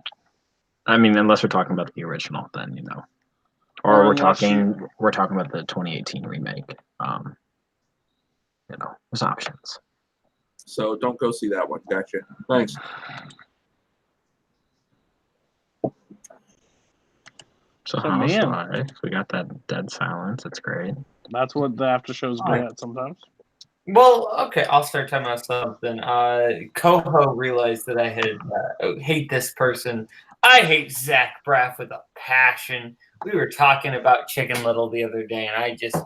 I mean, unless we're talking about the original, then or we're talking about the 2018 remake. There's options. So don't go see that one. Gotcha. Thanks. So man, we got that dead silence. It's great. That's what the after show's good at sometimes. Well, okay, I'll start talking about something. Koho realized that I had hate this person. I hate Zach Braff with a passion. We were talking about Chicken Little the other day, and I just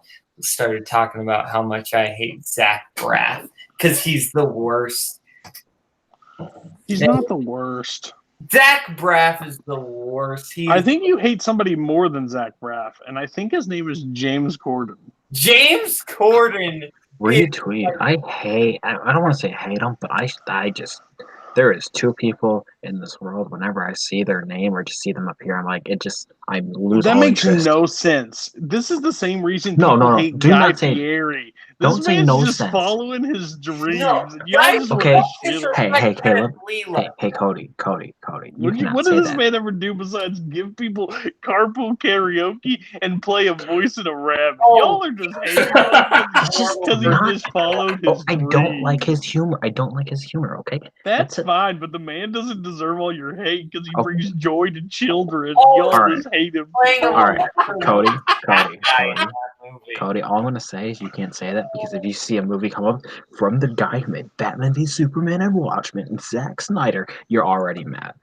started talking about how much I hate Zach Braff because he's the worst. He's not the worst. Zach Braff is the worst. I think you hate somebody more than Zach Braff, and I think his name is James Corden. James Corden. Retweet. I don't want to say hate him, but there is two people in this world. Whenever I see their name or just see them appear, I'm like, I lose That all makes interest. no sense. This is the same reason No, people no, no. hate Do Guy not say- Fieri. don't This say man's no just sense. following his dreams. No, Y'all right? just Okay. want to shit on him. Hey, Caleb. Leela. Hey, Cody. You cannot What say does this that. man ever do besides give people carpool karaoke and play a voice in a rabbit? Oh, Y'all are just hating on him because he Not- just followed his I dreams. don't like his humor. Okay? That's it. fine, but the man doesn't deserve all your hate because he Okay. brings joy to children. Oh, Y'all all right. just hate him. Playing a All right, role Cody. guy in that movie. Cody, all I'm going to say is you can't say that because if you see a movie come up from the guy who made Batman v Superman and Watchmen and Zack Snyder, you're already mad.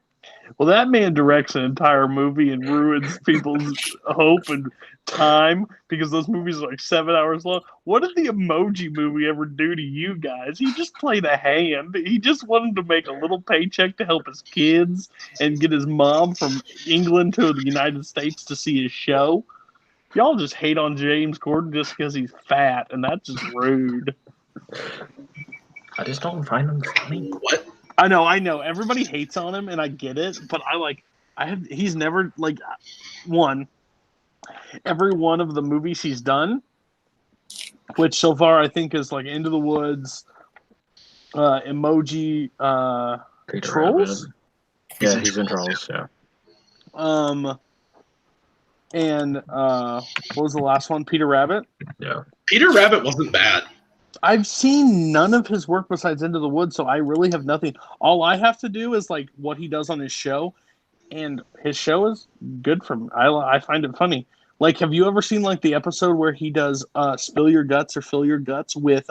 Well, that man directs an entire movie and ruins people's hope and time because those movies are like 7 hours long. What did the Emoji Movie ever do to you guys? He just played a hand. He just wanted to make a little paycheck to help his kids and get his mom from England to the United States to see his show. Y'all just hate on James Corden just because he's fat, and that's just rude. I just don't find him funny. What? I know. Everybody hates on him, and I get it. But he's never every one of the movies he's done, which so far I think is like Into the Woods, Emoji, Trolls. Yeah, he's in Trolls. Yeah. And what was the last one? Peter Rabbit. Yeah. Peter Rabbit wasn't bad. I've seen none of his work besides Into the Woods, so I really have nothing. All I have to do is like what he does on his show, and his show is good for me. I find it funny. Like, have you ever seen like the episode where he does "Spill Your Guts" or "Fill Your Guts" with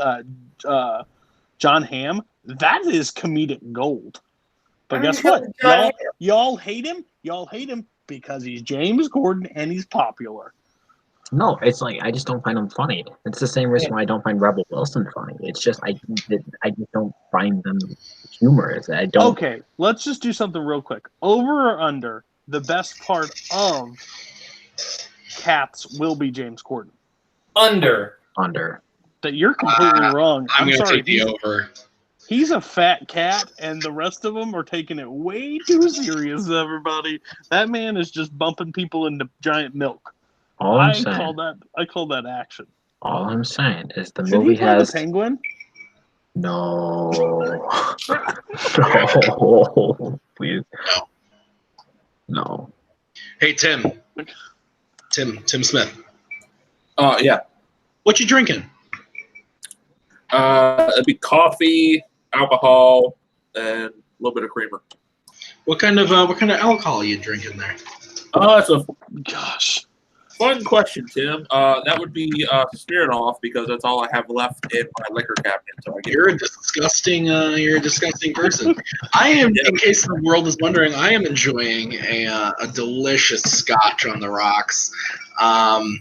John Hamm? That is comedic gold. But guess what? Y'all hate him. Y'all hate him because he's James Corden and he's popular. No, it's like I just don't find him funny. It's the same reason why I don't find Rebel Wilson funny. It's just I just don't find them humorous. I don't. Okay, let's just do something real quick. Over or under, the best part of Cats will be James Corden. Under. That you're completely wrong. I'm going to sorry. take the over. He's a fat cat, and the rest of them are taking it way too serious, everybody. That man is just bumping people into giant milk. I call that action. All I'm saying is the Should movie he play has the Penguin? no, no, please, no. Hey, Tim Smith. Yeah. What you drinking? It'd be coffee, alcohol, and a little bit of creamer. What kind of alcohol are you drinking there? It's a Gosh. fun question, Tim. That would be Smirnoff because that's all I have left in my liquor cabinet. So You're a disgusting person. I am, in case the world is wondering, I am enjoying a delicious Scotch on the rocks. I'm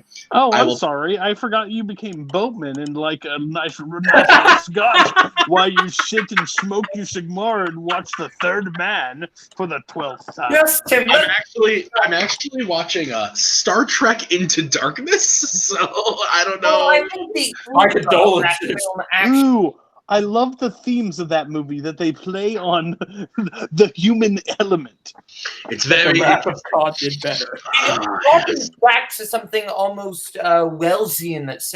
sorry. I forgot you became Boatman and like a nice Scotch while you sit and smoke your cigar and watch The Third Man for the 12th time. Yes, Tim. I'm actually watching Star Trek Into Darkness, so I don't know. Well, I think My condolences. film actually Ooh, I love the themes of that movie that they play on the human element. It's very. Scott did better. harkens back to something almost Wellesian that's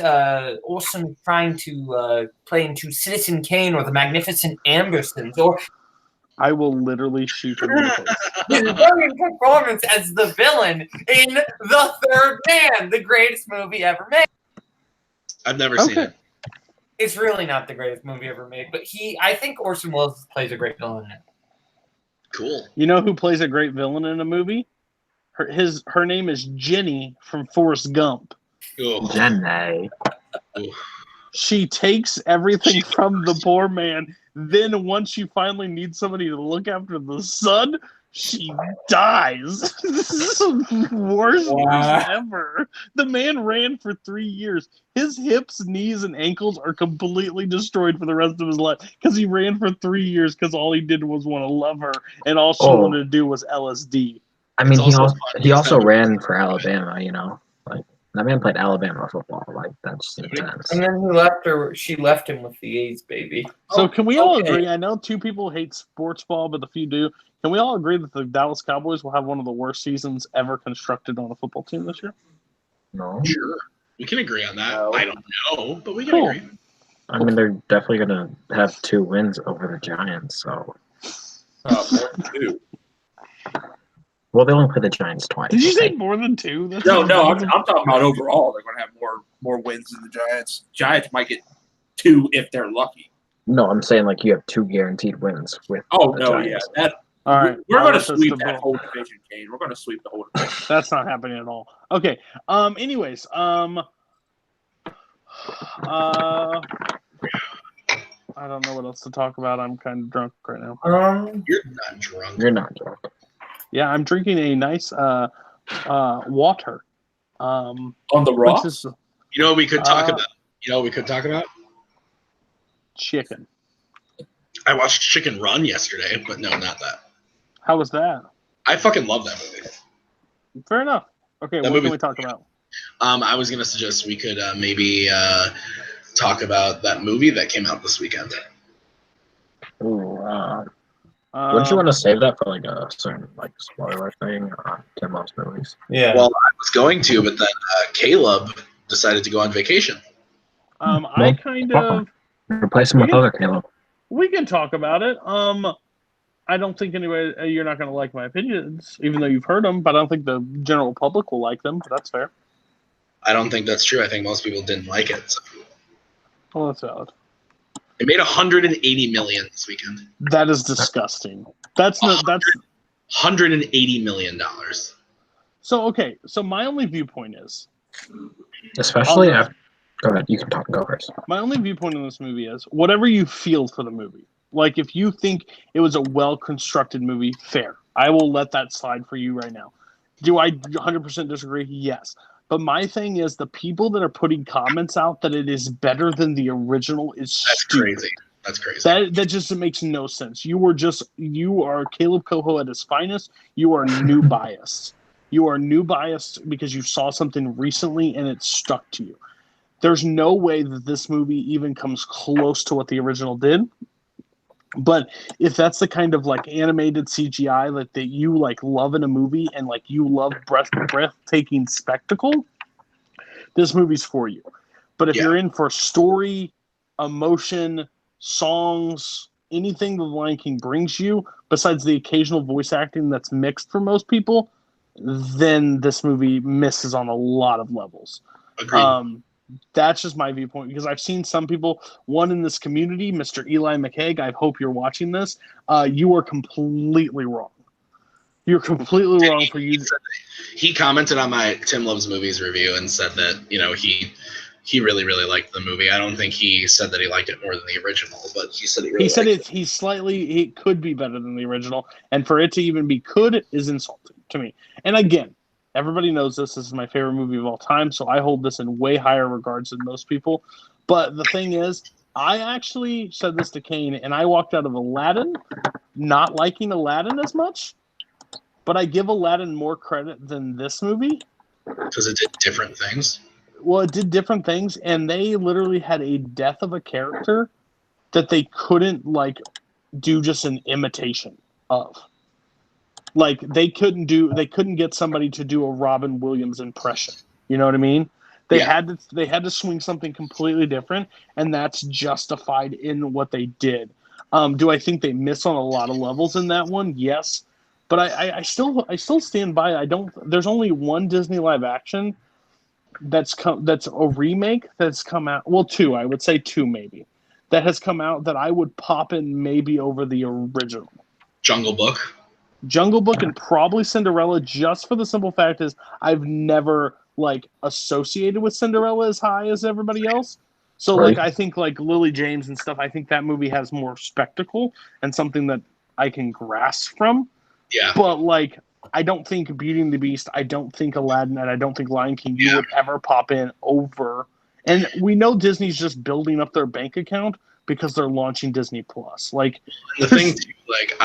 Orson trying to play into Citizen Kane or the Magnificent Ambersons or I will literally shoot him in the face. his brilliant performance as the villain in The Third Man, the greatest movie ever made. I've never seen it. It's really not the greatest movie ever made, but I think Orson Welles plays a great villain in it. Cool. You know who plays a great villain in a movie? Her name is Jenny from Forrest Gump. Ugh. Jenny. She takes everything from the poor man. Then once she finally needs somebody to look after the son, she dies. This is the worst news ever. The man ran for 3 years. His hips, knees, and ankles are completely destroyed for the rest of his life because he ran for 3 years because all he did was want to love her, and all she wanted to do was LSD. I mean, he also ran for Alabama, you know. Like That man played Alabama football. Like, that's intense. And then she left him with the AIDS baby. So can we all agree? I know 2 people hate sports ball, but a few do. Can we all agree that the Dallas Cowboys will have one of the worst seasons ever constructed on a football team this year? No. Sure. We can agree on that. No. I don't know, but we can agree. I mean, they're definitely going to have 2 wins over the Giants, so. More than 2. Well, they only play the Giants twice. Did you say more than 2? That's No, I'm talking about overall. They're going to have more wins than the Giants. Giants might get 2 if they're lucky. No, I'm saying like you have 2 guaranteed wins with Oh the no, Giants. yeah, all right. we're going to That's sweep the that ball. whole division, Kane. We're going to sweep the whole division. That's not happening at all. Okay. Anyways. I don't know what else to talk about. I'm kind of drunk right now. You're not drunk. You're not drunk. Yeah, I'm drinking a nice water. On the rocks? You know what we could talk about? You know what we could talk about? Chicken. I watched Chicken Run yesterday, but no, not that. How was that? I fucking love that movie. Fair enough. Okay, That what can movie- we talk about? I was gonna suggest we could maybe talk about that movie that came out this weekend. Ooh, wouldn't you want to save that for like a certain like spoiler thing on Tim Loves Movies? Yeah. Well, I was going to, but then Caleb decided to go on vacation. I kind of Replace him with other Caleb. we can talk about it. I don't think anyway you're not going to like my opinions, even though you've heard them. But I don't think the general public will like them. But that's fair. I don't think that's true. I think most people didn't like it. So. Well, that's valid. It made 180 million this weekend. That is disgusting. That's 180 million dollars. so okay. So my only viewpoint is Especially after. Go ahead. You can talk. Go first. my only viewpoint on this movie is whatever you feel for the movie. Like if you think it was a well constructed movie, fair. I will let that slide for you right now. Do I 100% disagree? Yes. But my thing is the people that are putting comments out that it is better than the original is That's stupid. crazy. That's crazy. That just makes no sense. You are Kaleb Koho at his finest. You are new biased. You are new biased because you saw something recently and it stuck to you. There's no way that this movie even comes close to what the original did. But if that's the kind of like animated CGI that you like love in a movie and like you love breathtaking spectacle, this movie's for you. But if you're in for story, emotion, songs, anything the Lion King brings you, besides the occasional voice acting that's mixed for most people, then this movie misses on a lot of levels. Agreed. That's just my viewpoint because I've seen some people, one in this community, Mr. Eli McCaig, I hope you're watching this. You are completely wrong. You're completely wrong for you. He commented on my Tim Loves Movies review and said that, you know, he really, really liked the movie. I don't think he said that he liked it more than the original, but he said he really liked it. It could be better than the original, and for it to even be could is insulting to me. And again, everybody knows this is my favorite movie of all time, so I hold this in way higher regards than most people. But the thing is, I actually said this to Kane, and I walked out of Aladdin not liking Aladdin as much, but I give Aladdin more credit than this movie. Because it did different things. Well, it did different things, and they literally had a death of a character that they couldn't, like, do just an imitation of. Like they couldn't get somebody to do a Robin Williams impression. You know what I mean? They had to swing something completely different, and that's justified in what they did. Do I think they miss on a lot of levels in that one? Yes, but I still stand by. There's only one Disney live action that's a remake that's come out. Well, 2, I would say 2 maybe that has come out that I would pop in maybe over the original. Jungle Book And probably Cinderella, just for the simple fact is I've never like associated with Cinderella as high as everybody else. So Right. like I think like Lily James and stuff, I think that movie has more spectacle and something that I can grasp from. Yeah. But like I don't think Beauty and the Beast, I don't think Aladdin, and I don't think Lion King you would ever pop in over. And we know Disney's just building up their bank account because they're launching Disney Plus. Like the thing too, like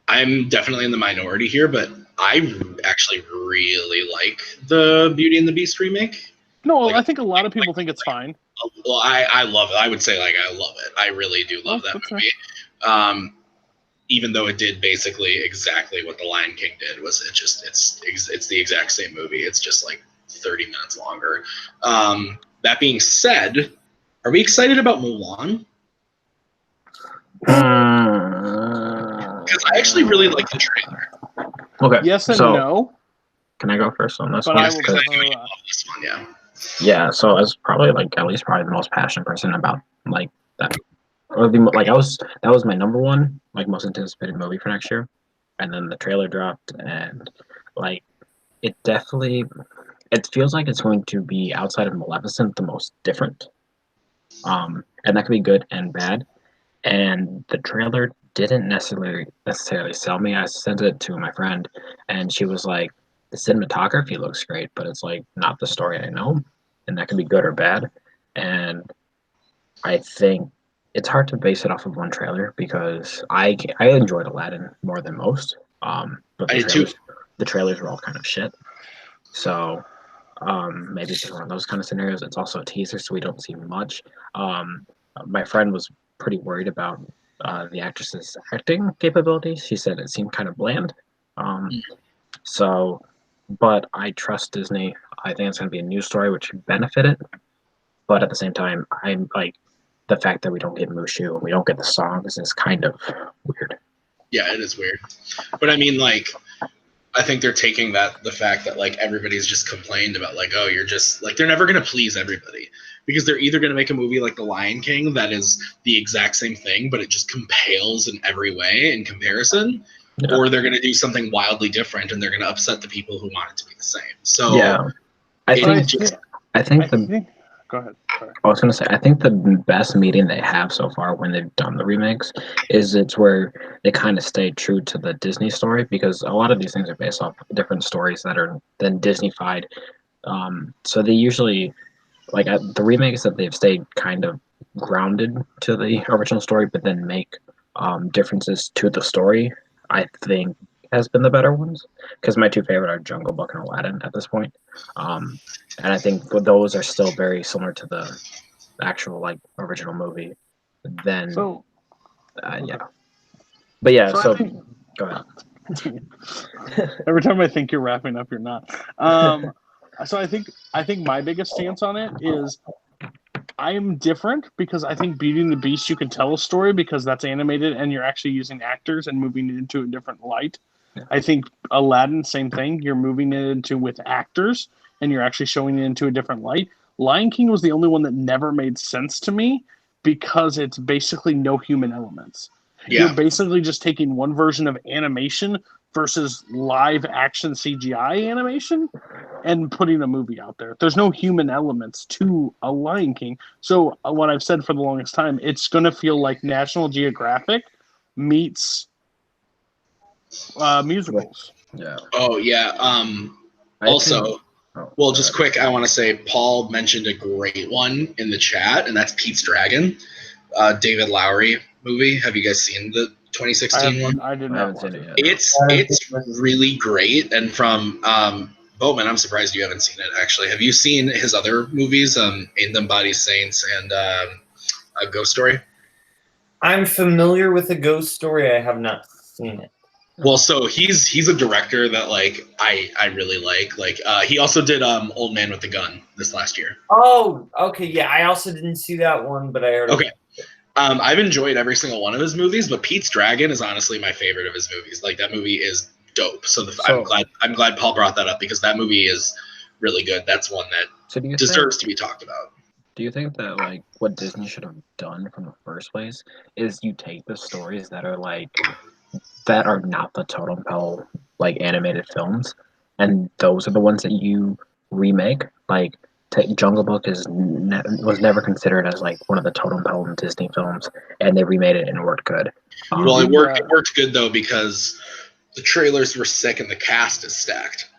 I'm definitely in the minority here, but I actually really like the Beauty and the Beast remake. No, Like, I think a lot of people think it's fine. Well, I love it. I would say, like, I love it. I really do love that movie. Even though it did basically exactly what The Lion King did, it's the exact same movie. It's just like 30 minutes longer. That being said, are we excited about Mulan? Because I actually really like the trailer. Okay. Yes and so, no. Can I go first on this But one? I will definitely love this one, yeah. Yeah, so as probably at least the most passionate person about like that, or that was my number one most anticipated movie for next year, and then the trailer dropped, and like it feels like it's going to be outside of Maleficent the most different, and that could be good and bad, and the trailer didn't necessarily sell me. I sent it to my friend, and she was like, the cinematography looks great, but it's like not the story I know, and that could be good or bad. And I think it's hard to base it off of one trailer because I enjoyed Aladdin more than most. But the trailers were all kind of shit. So maybe it's just one of those kind of scenarios. It's also a teaser, so we don't see much. My friend was pretty worried about the actress's acting capabilities. She said it seemed kind of bland. But I trust Disney. I think it's going to be a new story, which should benefit it. But at the same time, I'm like, the fact that we don't get Mushu and we don't get the songs is kind of weird. Yeah, it is weird. But I mean, like, I think they're taking the fact that like everybody's just complained about like, oh, you're just like, they're never going to please everybody because they're either going to make a movie like The Lion King that is the exact same thing, but it just compales in every way in comparison. Yeah. Or they're going to do something wildly different, and they're going to upset the people who want it to be the same. So yeah, I think go ahead. Sorry. I was going to say, I think the best meeting they have so far when they've done the remakes is it's where they kind of stay true to the Disney story, because a lot of these things are based off different stories that are then Disney-fied. So they usually, like the remakes that they've stayed kind of grounded to the original story, but then make differences to the story, I think has been the better ones, because my two favorite are Jungle Book and Aladdin at this point. And I think those are still very similar to the actual like original movie. Then, yeah. But yeah, so go ahead. Every time I think you're wrapping up, you're not. So I think my biggest stance on it is I am different because I think Beauty and the Beast, you can tell a story because that's animated and you're actually using actors and moving it into a different light. Yeah. I think Aladdin, same thing. You're moving it into with actors and you're actually showing it into a different light. Lion King was the only one that never made sense to me because it's basically no human elements. Yeah. You're basically just taking one version of animation versus live action CGI animation and putting a movie out there. There's no human elements to a Lion King. So what I've said for the longest time, it's going to feel like National Geographic meets musicals. Yeah. Oh, yeah. Just quick, I want to say Paul mentioned a great one in the chat, and that's Pete's Dragon, David Lowery movie. Have you guys seen the 2016 one? I haven't seen it yet. It's really great, and from Boatman, I'm surprised you haven't seen it, actually. Have you seen his other movies, In Them Body Saints and A Ghost Story? I'm familiar with A Ghost Story. I have not seen it. Well, so he's a director that like I really like. Like he also did Old Man with the Gun this last year. Oh, okay, yeah. I also didn't see that one, but I heard. Okay. I've enjoyed every single one of his movies, but Pete's Dragon is honestly my favorite of his movies. Like that movie is dope. So I'm glad Paul brought that up because that movie is really good. That's one that deserves to be talked about. Do you think that like what Disney should have done from the first place is you take the stories that are not the Totem Pole like animated films, and those are the ones that you remake? Like Jungle Book was never considered as like one of the Totem Pole Disney films, and they remade it and it worked good. It worked good though because the trailers were sick and the cast is stacked.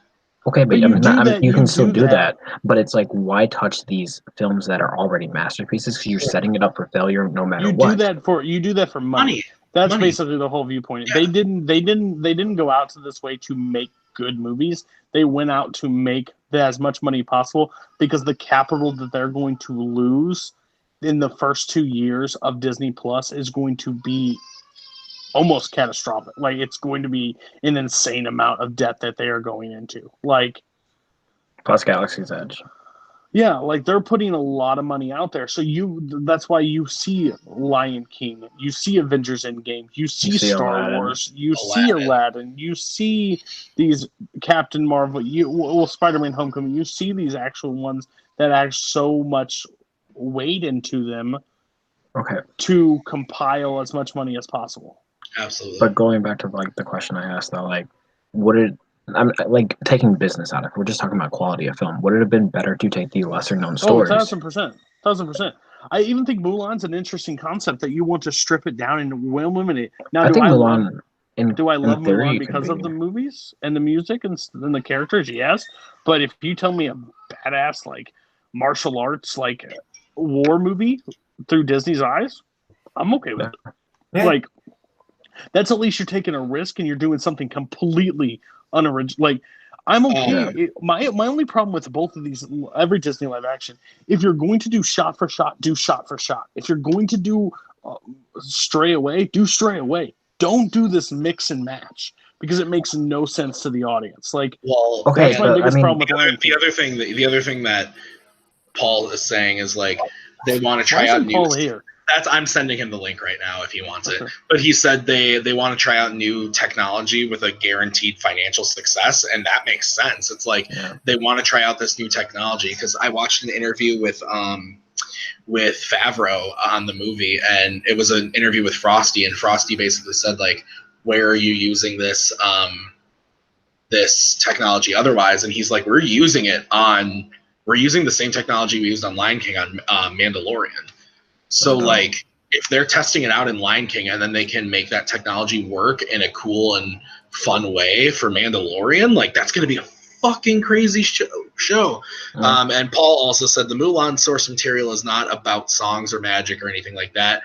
Okay, but you can still do that. But it's like, why touch these films that are already masterpieces? Because you're setting it up for failure no matter what. You do that for money. That's basically the whole viewpoint. Yeah. They didn't go out to this way to make good movies, they went out to make as much money possible because the capital that they're going to lose in the first 2 years of Disney Plus is going to be almost catastrophic. Like, it's going to be an insane amount of debt that they are going into. Like, plus Galaxy's Edge. yeah, like they're putting a lot of money out there. So that's why you see Lion King, you see Avengers Endgame, you see Star Aladdin. Wars, you see Aladdin, you see these Captain Marvel, Spider-Man Homecoming, you see these actual ones that have so much weight into them to compile as much money as possible. Absolutely. But going back to like the question I asked though, like I'm like taking business out of it. We're just talking about quality of film. Would it have been better to take the lesser known stories? 1,000%. I even think Mulan's an interesting concept that you want to strip it down and eliminate it. Now, I think Mulan. Do I love Mulan because of the movies and the music and the characters? Yes. But if you tell me a badass like martial arts like war movie through Disney's eyes, I'm okay with it. Yeah. Like, that's at least you're taking a risk and you're doing something completely unoriginal. Like, I'm okay. My only problem with both of these, every Disney live action, if you're going to do shot for shot, do shot for shot. If you're going to do stray away, do stray away. Don't do this mix and match because it makes no sense to the audience. Like, that's my biggest problem with the other thing that Paul is saying is like they want to try out new. Paul here? I'm sending him the link right now if he wants it. But he said they want to try out new technology with a guaranteed financial success, and that makes sense. It's like they want to try out this new technology because I watched an interview with Favreau on the movie, and it was an interview with Frosty, and Frosty basically said like, "Where are you using this this technology otherwise?" And he's like, "We're using the same technology we used on Lion King on Mandalorian." So, like, if they're testing it out in Lion King and then they can make that technology work in a cool and fun way for Mandalorian, like, that's going to be a fucking crazy show. And Paul also said the Mulan source material is not about songs or magic or anything like that.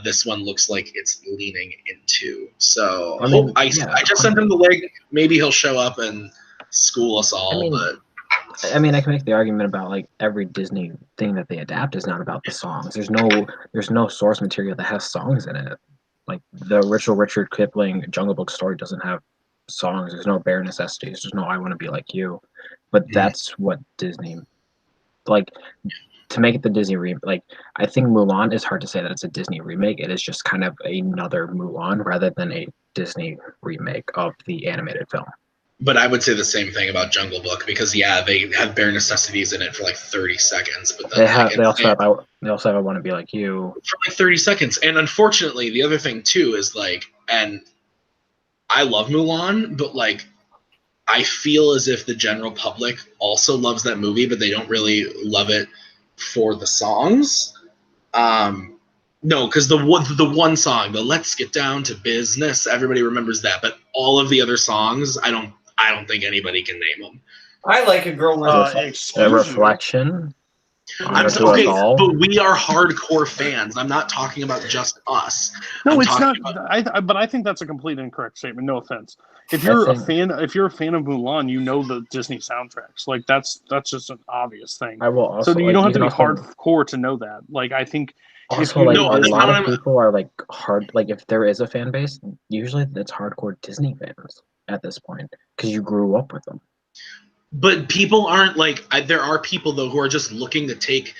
This one looks like it's leaning into. So, I just sent him the link. Maybe he'll show up and school us all, but... I mean, I can make the argument about like every Disney thing that they adapt is not about the songs. There's no source material that has songs in it. Like the Richard Kipling Jungle Book story doesn't have songs. There's no bare necessities. There's no I want to be like you. But that's what Disney, like, to make it the Disney remake. Like, I think Mulan is hard to say that it's a Disney remake. It is just kind of another Mulan rather than a Disney remake of the animated film. But I would say the same thing about Jungle Book because they have bare necessities in it for like 30 seconds. But then they also have I Want to Be Like You for like 30 seconds. And unfortunately, the other thing too is like, and I love Mulan, but like I feel as if the general public also loves that movie, but they don't really love it for the songs. No, because the one song, the "Let's Get Down to Business," everybody remembers that, but all of the other songs, I don't think anybody can name them. I like a girl with a reflection. Okay, but we are hardcore fans. I'm not talking about just us. No, it's not. But I think that's a complete incorrect statement. No offense. If you're a fan of Mulan, you know the Disney soundtracks. Like that's just an obvious thing. I will also. So you don't have to be hardcore to know that. Like I think. Also, like, a lot of people are like hard. Like, if there is a fan base, usually it's hardcore Disney fans at this point because you grew up with them. But people aren't like. There are people though who are just looking to take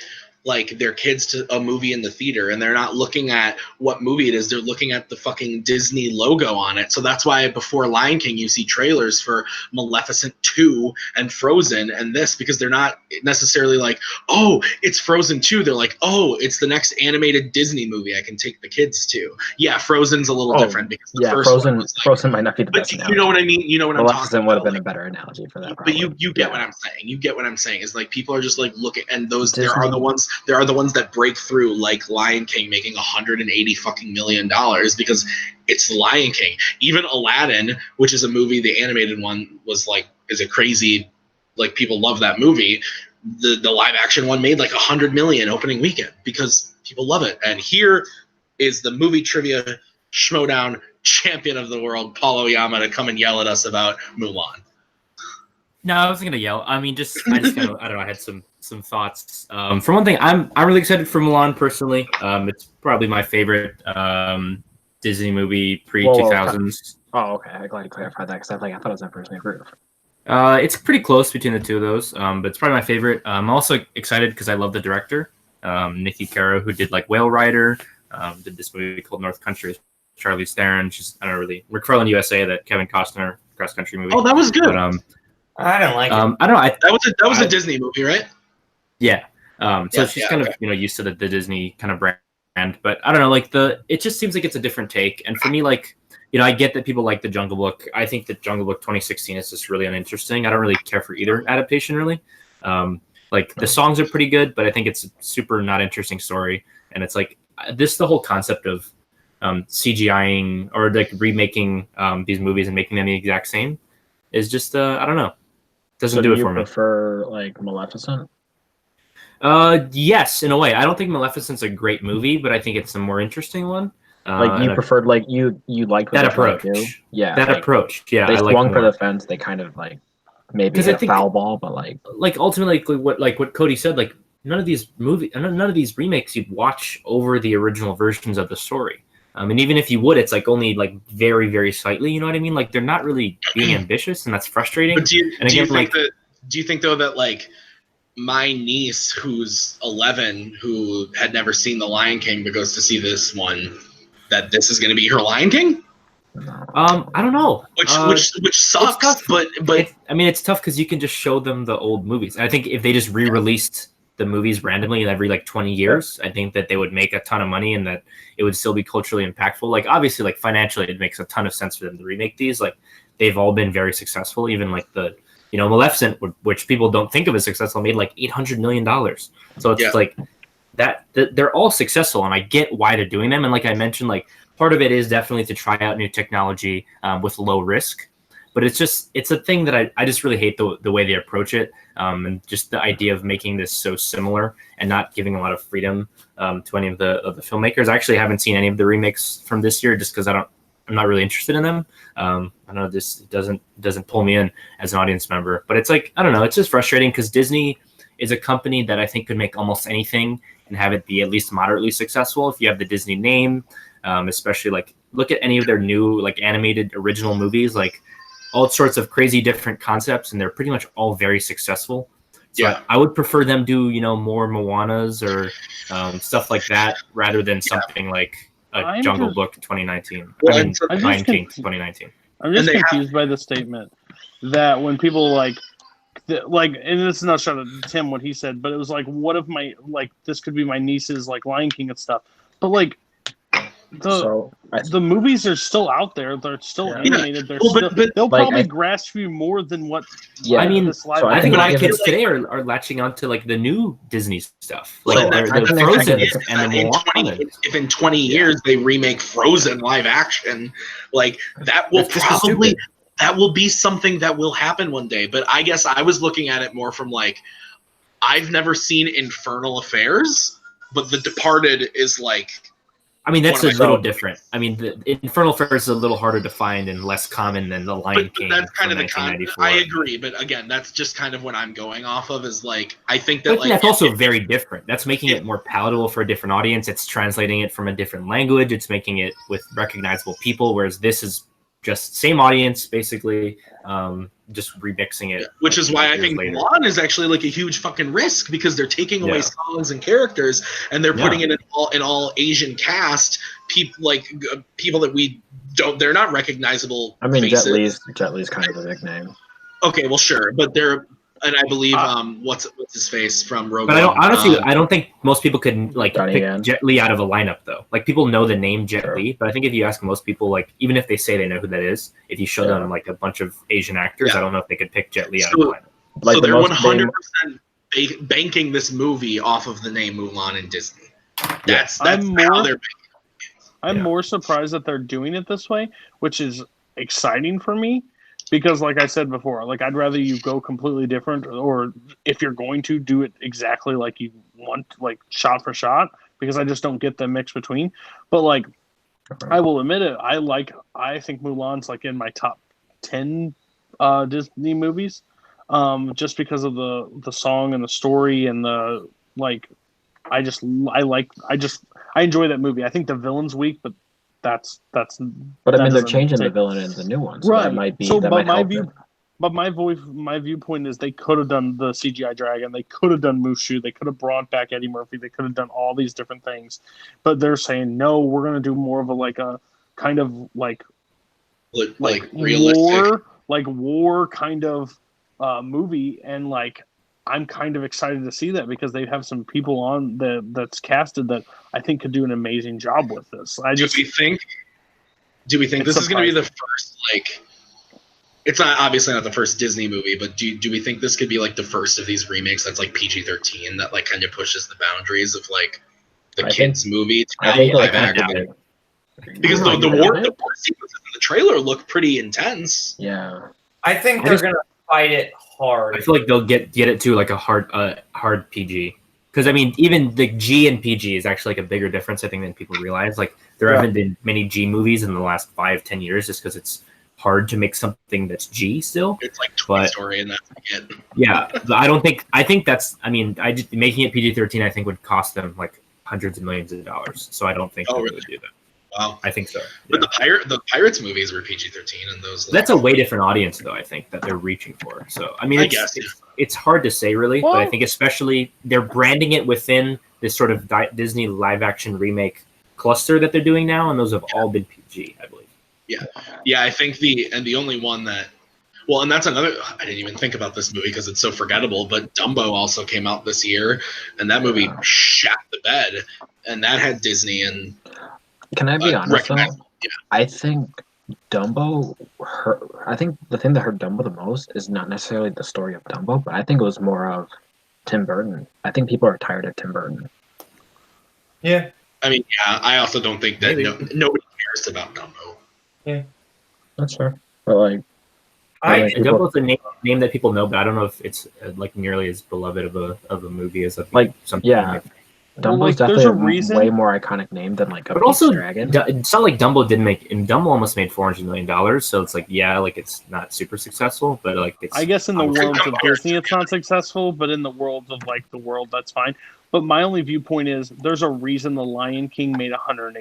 like their kids to a movie in the theater, and they're not looking at what movie it is. They're looking at the fucking Disney logo on it. So that's why before Lion King, you see trailers for Maleficent 2 and Frozen and this because they're not necessarily like, oh, it's Frozen 2. They're like, oh, it's the next animated Disney movie I can take the kids to. Yeah, Frozen's a little different because the first Frozen, one was like, Frozen might not be the best analogy. You know what I mean? You know what I'm talking about? Maleficent would have been a better analogy for that. But you get what I'm saying. You get what I'm saying. Is like people are just like looking, and those Disney, there are the ones that break through, like Lion King making $180 million because it's Lion King. Even Aladdin, which is a movie, the animated one is a crazy, like people love that movie. The live action one made like $100 million opening weekend because people love it. And here is the movie trivia Schmodown champion of the world, Paul Oyama, to come and yell at us about Mulan. No, I wasn't gonna yell. I mean, I don't know. I had some thoughts. For one thing, I'm really excited for Mulan personally. It's probably my favorite Disney movie pre-2000s. Oh, okay. I'm glad you clarified that because I thought it was my first favorite. It's pretty close between the two of those, but it's probably my favorite. I'm also excited because I love the director, Nikki Caro, who did like Whale Rider, did this movie called North Country with Charlize Theron. She's Rick Carlin USA, that Kevin Costner cross country movie. Oh, that was good. But, I don't like it. I don't know. That was a Disney movie, right? Yeah. So she's kind of used to the Disney kind of brand, but I don't know. Like it just seems like it's a different take. And for me, like, I get that people like the Jungle Book. I think that Jungle Book 2016 is just really uninteresting. I don't really care for either adaptation, really. Like the songs are pretty good, but I think it's a super not interesting story. And it's like the whole concept of CGIing or like remaking these movies and making them the exact same is just I don't know. Doesn't do it for me. You prefer like Maleficent? Yes, in a way. I don't think Maleficent's a great movie, but I think it's a more interesting one. Like you preferred, like you liked that approach. Yeah, that approach. Yeah, they I swung like for the fence. They kind of like maybe a foul ball, but like ultimately, what Cody said, like none of these remakes you'd watch over the original versions of the story. And even if you would, it's like only like very, very slightly. You know what I mean? Like they're not really being ambitious, and that's frustrating. But do you think though that like my niece, who's 11, who had never seen The Lion King but goes to see this one, that this is going to be her Lion King? I don't know. Which sucks, but I mean, it's tough because you can just show them the old movies. And I think if they just re-released the movies randomly every like 20 years, I think that they would make a ton of money and that it would still be culturally impactful. Like obviously, like financially, it makes a ton of sense for them to remake these. Like they've all been very successful. Even like the Maleficent, which people don't think of as successful, made like $800 million. So it's like that they're all successful, and I get why they're doing them. And like I mentioned, like part of it is definitely to try out new technology with low risk. But it's a thing that I just really hate the way they approach it, and just the idea of making this so similar and not giving a lot of freedom to any of the filmmakers. I actually haven't seen any of the remakes from this year just because I'm not really interested in them. I know this doesn't pull me in as an audience member, but it's like I don't know. It's just frustrating because Disney is a company that I think could make almost anything and have it be at least moderately successful if you have the Disney name, especially like look at any of their new like animated original movies, like all sorts of crazy different concepts, and they're pretty much all very successful. So I would prefer them do, more Moanas or stuff like that rather than something like a Jungle Book 2019. Lion King 2019. I'm just confused by the statement that when people and this is not shot at Tim what he said, but it was like, what if this could be my niece's like Lion King and stuff, but like the movies are still out there. They're still animated. They'll probably grasp you more than what. Yeah, I mean, I think a lot of kids today are latching onto like the new Disney stuff, like the Frozen and the Moana. If in 20 years they remake Frozen live action, like that will probably be something that will happen one day. But I guess I was looking at it more from like, I've never seen Infernal Affairs, but The Departed is like. I mean, that's a little different. I mean, the Infernal Affairs is a little harder to find and less common than The Lion King. That's kind of I agree, but again, that's just kind of what I'm going off of. Is like I think that that's also very different. That's making it more palatable for a different audience. It's translating it from a different language. It's making it with recognizable people. Whereas this is just same audience, basically, just remixing it. Which is why I think Mulan is actually like a huge fucking risk because they're taking away songs and characters and they're putting it in all Asian cast people that we don't. They're not recognizable. I mean, faces. Jet Li's kind of a nickname. Okay, well, sure, but they're. And I believe what's his face from Rogue. But I don't think most people could like pick Jet Li out of a lineup though. Like people know the name Jet Li, but I think if you ask most people, like even if they say they know who that is, if you show them like a bunch of Asian actors, I don't know if they could pick Jet Li out of a lineup. So they're 100% banking this movie off of the name Mulan and Disney. That's how they're banking. I'm more surprised that they're doing it this way, which is exciting for me. Because, like I said before, like I'd rather you go completely different, or if you're going to do it exactly like you want, like shot for shot. Because I just don't get the mix between. But like, I will admit it. I think Mulan's like in my top 10 Disney movies, just because of the song and the story and the like. I enjoy that movie. I think the villain's weak, but that's. But I mean, they're changing the villain in the new one, so right. that might be so, that but might my help view, it. but my viewpoint is they could have done the CGI dragon, they could have done Mushu, they could have brought back Eddie Murphy, they could have done all these different things, but they're saying no, we're going to do more of a kind of like realistic war kind of movie, and like I'm kind of excited to see that because they have some people on that's casted that I think could do an amazing job with this. Do we think this is going to be the first, like, it's not obviously not the first Disney movie, but do we think this could be like the first of these remakes that's like PG-13 that like kind of pushes the boundaries of like the kids movie to live action? Because the war sequences in the trailer look pretty intense. Yeah, I think they're gonna fight it hard. I feel like they'll get it to like a hard PG. Because I mean, even the G and PG is actually like a bigger difference, I think, than people realize. Like there haven't been many G movies in the last 5-10 years, just because it's hard to make something that's G still. It's like Toy Story, and that's it. Yeah, but I think that's. I mean, making it PG-13, I think would cost them like hundreds of millions of dollars. So I don't think they would do that. Wow, I think so. But the Pirates movies were PG-13, and those. That's a way different audience, though. I think that they're reaching for. So I mean, it's hard to say really, but I think especially they're branding it within this sort of Disney live-action remake cluster that they're doing now, and those have all been PG, I believe. Yeah. I think the only one that, well, and that's another. I didn't even think about this movie because it's so forgettable. But Dumbo also came out this year, and that movie shat the bed, and that had Disney and. Can I be honest though? Yeah. I think Dumbo I think the thing that hurt Dumbo the most is not necessarily the story of Dumbo, but I think it was more of Tim Burton. I think people are tired of Tim Burton. Yeah. I mean, yeah, I also don't think that nobody cares about Dumbo. Yeah. That's fair. But like Dumbo's a name that people know, but I don't know if it's like nearly as beloved of a movie as something. Yeah. Dumbo's definitely a way more iconic name than like a but also dragon. It's not like Dumbo didn't make, and Dumbo almost made $400 million. So it's like, yeah, like it's not super successful, but like it's. I guess in the world of Disney, it's not successful, but in the world of like the world, that's fine. But my only viewpoint is there's a reason The Lion King made $185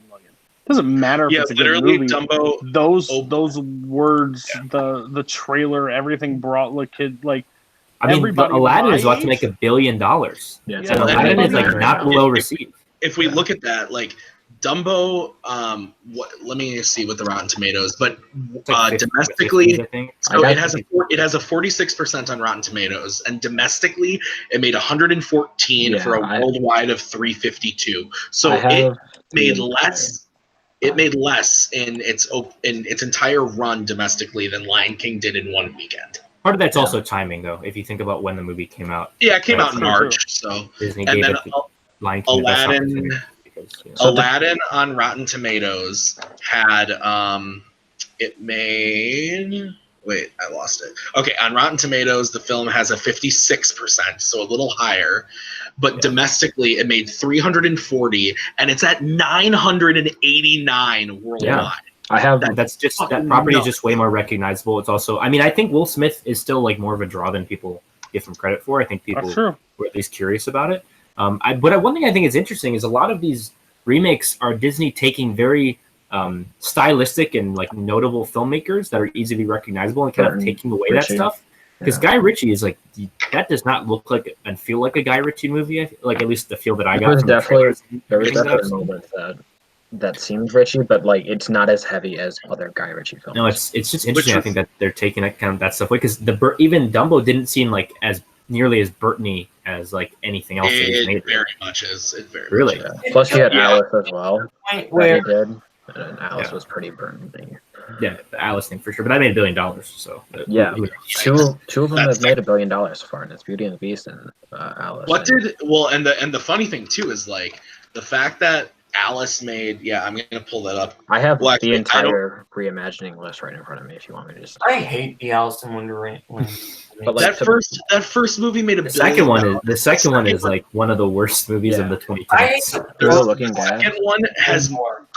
million. Doesn't matter if it's a good movie. Dumbo. Those words, the trailer, everything brought the kid like. I mean, Aladdin is about to make $1 billion. Yeah, and Aladdin is like not well received. If we look at that, like Dumbo, let me see what the Rotten Tomatoes, but domestically, so it has a 46% on Rotten Tomatoes, and domestically, it made 114 for a worldwide of 352. So it made less. It made less in its entire run domestically than Lion King did in one weekend. Part of that's also timing, though. If you think about when the movie came out. Yeah, it came out in March. So Disney gave it Lion King Aladdin. Aladdin on Rotten Tomatoes had it made. Wait, I lost it. Okay, on Rotten Tomatoes, the film has a 56%, so a little higher. But domestically, it made 340, and it's at 989 worldwide. Yeah. That property is just way more recognizable. It's also, I mean, I think Will Smith is still like more of a draw than people give him credit for. I think people were at least curious about it. But one thing I think is interesting is a lot of these remakes are Disney taking very stylistic and like notable filmmakers that are easily recognizable and kind of taking away that stuff. Because Guy Ritchie is like, that does not look like and feel like a Guy Ritchie movie. Like at least the feel that I got. There was definitely moments that seems Ritchie, but like it's not as heavy as other Guy Ritchie films. No, it's just interesting. I think that they're taking that kind of that stuff away because even Dumbo didn't seem like as nearly as Burton-y as like anything else. It very much is. It very really. Much is. Plus, you had Alice as well. Where he did, and Alice was pretty Burton-y. Yeah, the Alice thing for sure, but that made $1 billion. So two of them have made $1 billion so far, and it's Beauty and the Beast and Alice. And the funny thing too is like the fact that Alice made. Yeah, I'm gonna pull that up. I have the entire reimagining list right in front of me. If you want me to just. I hate the Alice in Wonderland. But like that first movie made a The billion. second one is like one of the worst movies of the 2010s. looking The second one has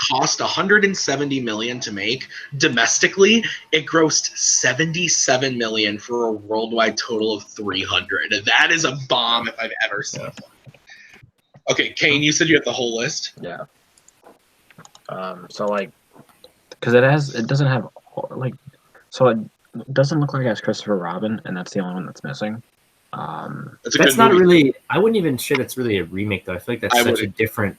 cost 170 million to make. Domestically, it grossed 77 million for a worldwide total of 300. That is a bomb if I've ever seen one. Okay, Cain, you said you have the whole list. Yeah. So like, because it doesn't have like, so it doesn't look like it has Christopher Robin, and that's the only one that's missing. That's not really. I wouldn't even say that's really a remake, though. I feel like that's such a different,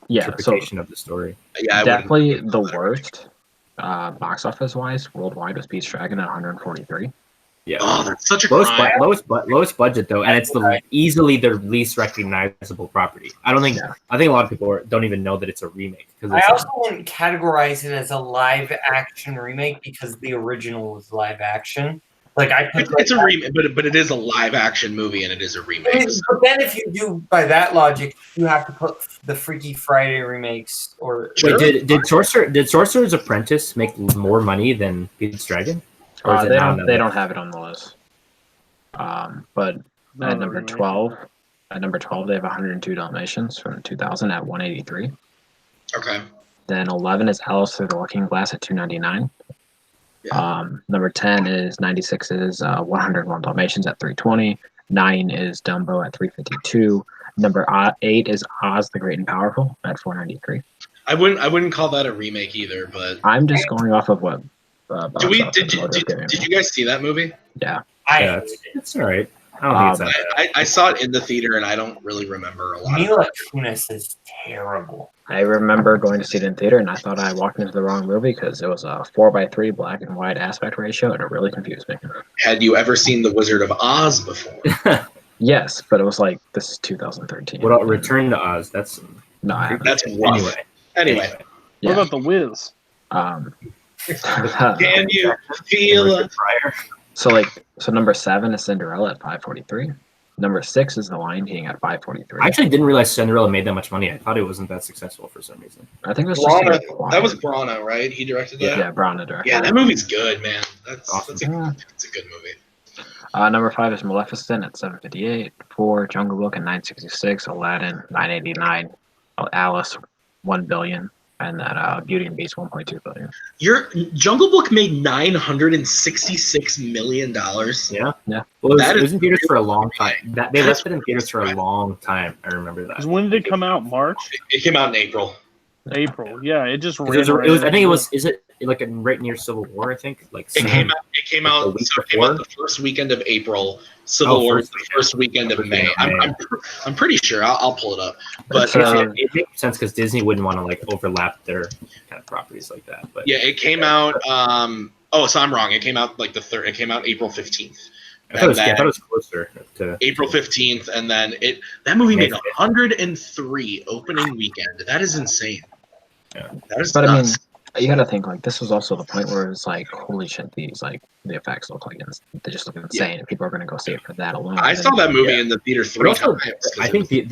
interpretation of the story. Yeah, definitely the worst box office wise worldwide was Pete's Dragon at 143. Yeah. Oh, that's such a lowest budget though, and it's easily their least recognizable property. I think a lot of people don't even know that it's a remake. I also wouldn't categorize it as a live action remake because the original was live action. Like it's a remake, but it is a live action movie and it is a remake. But then if you do by that logic, you have to put the Freaky Friday remakes or. Wait, did Sorcerer's Apprentice make more money than Pete's Dragon? They don't have it on the list. But at number 12, they have 102 Dalmatians from 2000 at 183. Okay. Then 11 is Alice Through the Looking Glass at 299. Yeah. Number 10 is 96 is 101 Dalmatians at 320. 9 is Dumbo at 352. Number 8 is Oz the Great and Powerful at 493. I wouldn't call that a remake either, but I'm just going off of what. Did you guys see that movie? Yeah. It's all right. I don't think it's I saw it in the theater and I don't really remember a lot. Mila Kunis is terrible. I remember going to see it in theater and I thought I walked into the wrong movie because it was a 4:3 black and white aspect ratio and it really confused me. Had you ever seen The Wizard of Oz before? Yes, but it was like, this is 2013. What about Return to Oz? That's rough. Anyway. What about The Wiz? Can you feel it? So number 7 is Cinderella at 543. Number 6 is The Lion King at 543. I actually didn't realize Cinderella made that much money. I thought it wasn't that successful for some reason. I think it was that was Brana, right? He directed that? Yeah, Brana directed. Yeah, that movie's good, man. That's awesome. It's a good movie. Number 5 is Maleficent at 758. 4, Jungle Book at 966. Aladdin, 989. Alice, 1 billion. And then Beauty and the Beast, 1.2 billion. Your Jungle Book made $966 million. Yeah. Well, it was in theaters for a long time. They left it in theaters for a long time. I remember that. When did it come out? March? It came out in April. Yeah. It just ran. I think it was. Is it like right near Civil War? I think it came out the first weekend of April. Civil War is the first weekend of May. I'm pretty sure. I'll pull it up. But it makes sense because Disney wouldn't want to like overlap their kind of properties like that. But yeah, it came out. So I'm wrong. It came out like the third. It came out April 15th. I thought it was closer to April 15th, and then that movie made 103 opening weekend. That is insane. Yeah, that is nuts. I mean, you gotta think like this was also the point where it's like, holy shit, these like the effects look like they just look insane, and people are gonna go see it for that alone. I saw that movie in the theater 3 times. I think the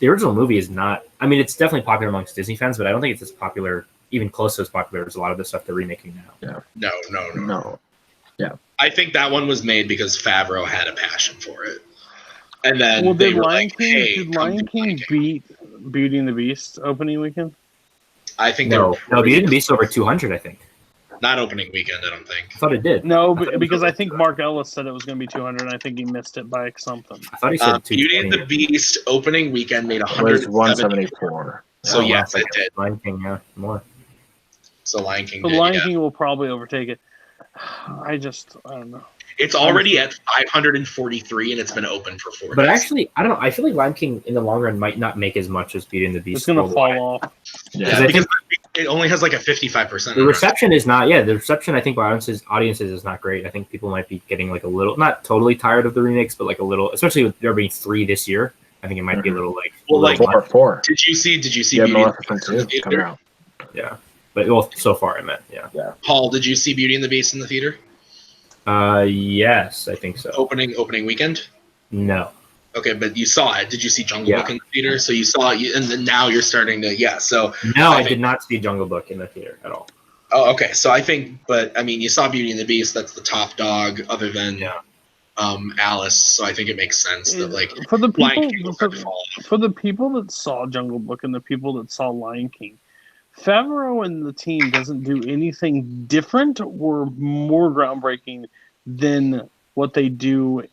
original movie is not. I mean, it's definitely popular amongst Disney fans, but I don't think it's as popular, even close to as popular as a lot of the stuff they're remaking now. Yeah. No. Yeah. I think that one was made because Favreau had a passion for it, and then did Lion King beat Beauty and the Beast opening weekend? I think no, Beauty and the Beast over 200. I think not opening weekend. I don't think. I thought it did. No, because I think Mark Ellis said it was going to be 200. And I think he missed it by something. I thought he said Beauty and the Beast opening weekend made 174. So yes, it did. Lion King, more. So Lion King. The Lion King will probably overtake it. I don't know. It's already at 543, and it's been open for 4 days. But actually, I don't know. I feel like Lion King in the long run might not make as much as Beauty and the Beast. It's going to fall off. Yeah, because it only has like a 55%. The reception is not. Yeah, the reception I think by audiences is not great. I think people might be getting like a little, not totally tired of the remakes, but like a little, especially with there being 3 this year. I think it might be a little like. Well, like 4. Did you see? Yeah, Maleficent 2 coming out. Yeah, but so far I meant yeah. Paul, did you see Beauty and the Beast in the theater? Yes, I think so. Opening weekend? No. Okay, but you saw it. Did you see Jungle Book in the theater? So you saw it, and then now you're starting to, so. No, I did not see Jungle Book in the theater at all. Oh, okay. So I think, but I mean, you saw Beauty and the Beast. That's the top dog, other than Alice. So I think it makes sense that like for the Lion people King will start to fall off. for the people that saw Jungle Book and the people that saw Lion King, Favreau and the team doesn't do anything different or more groundbreaking than what they do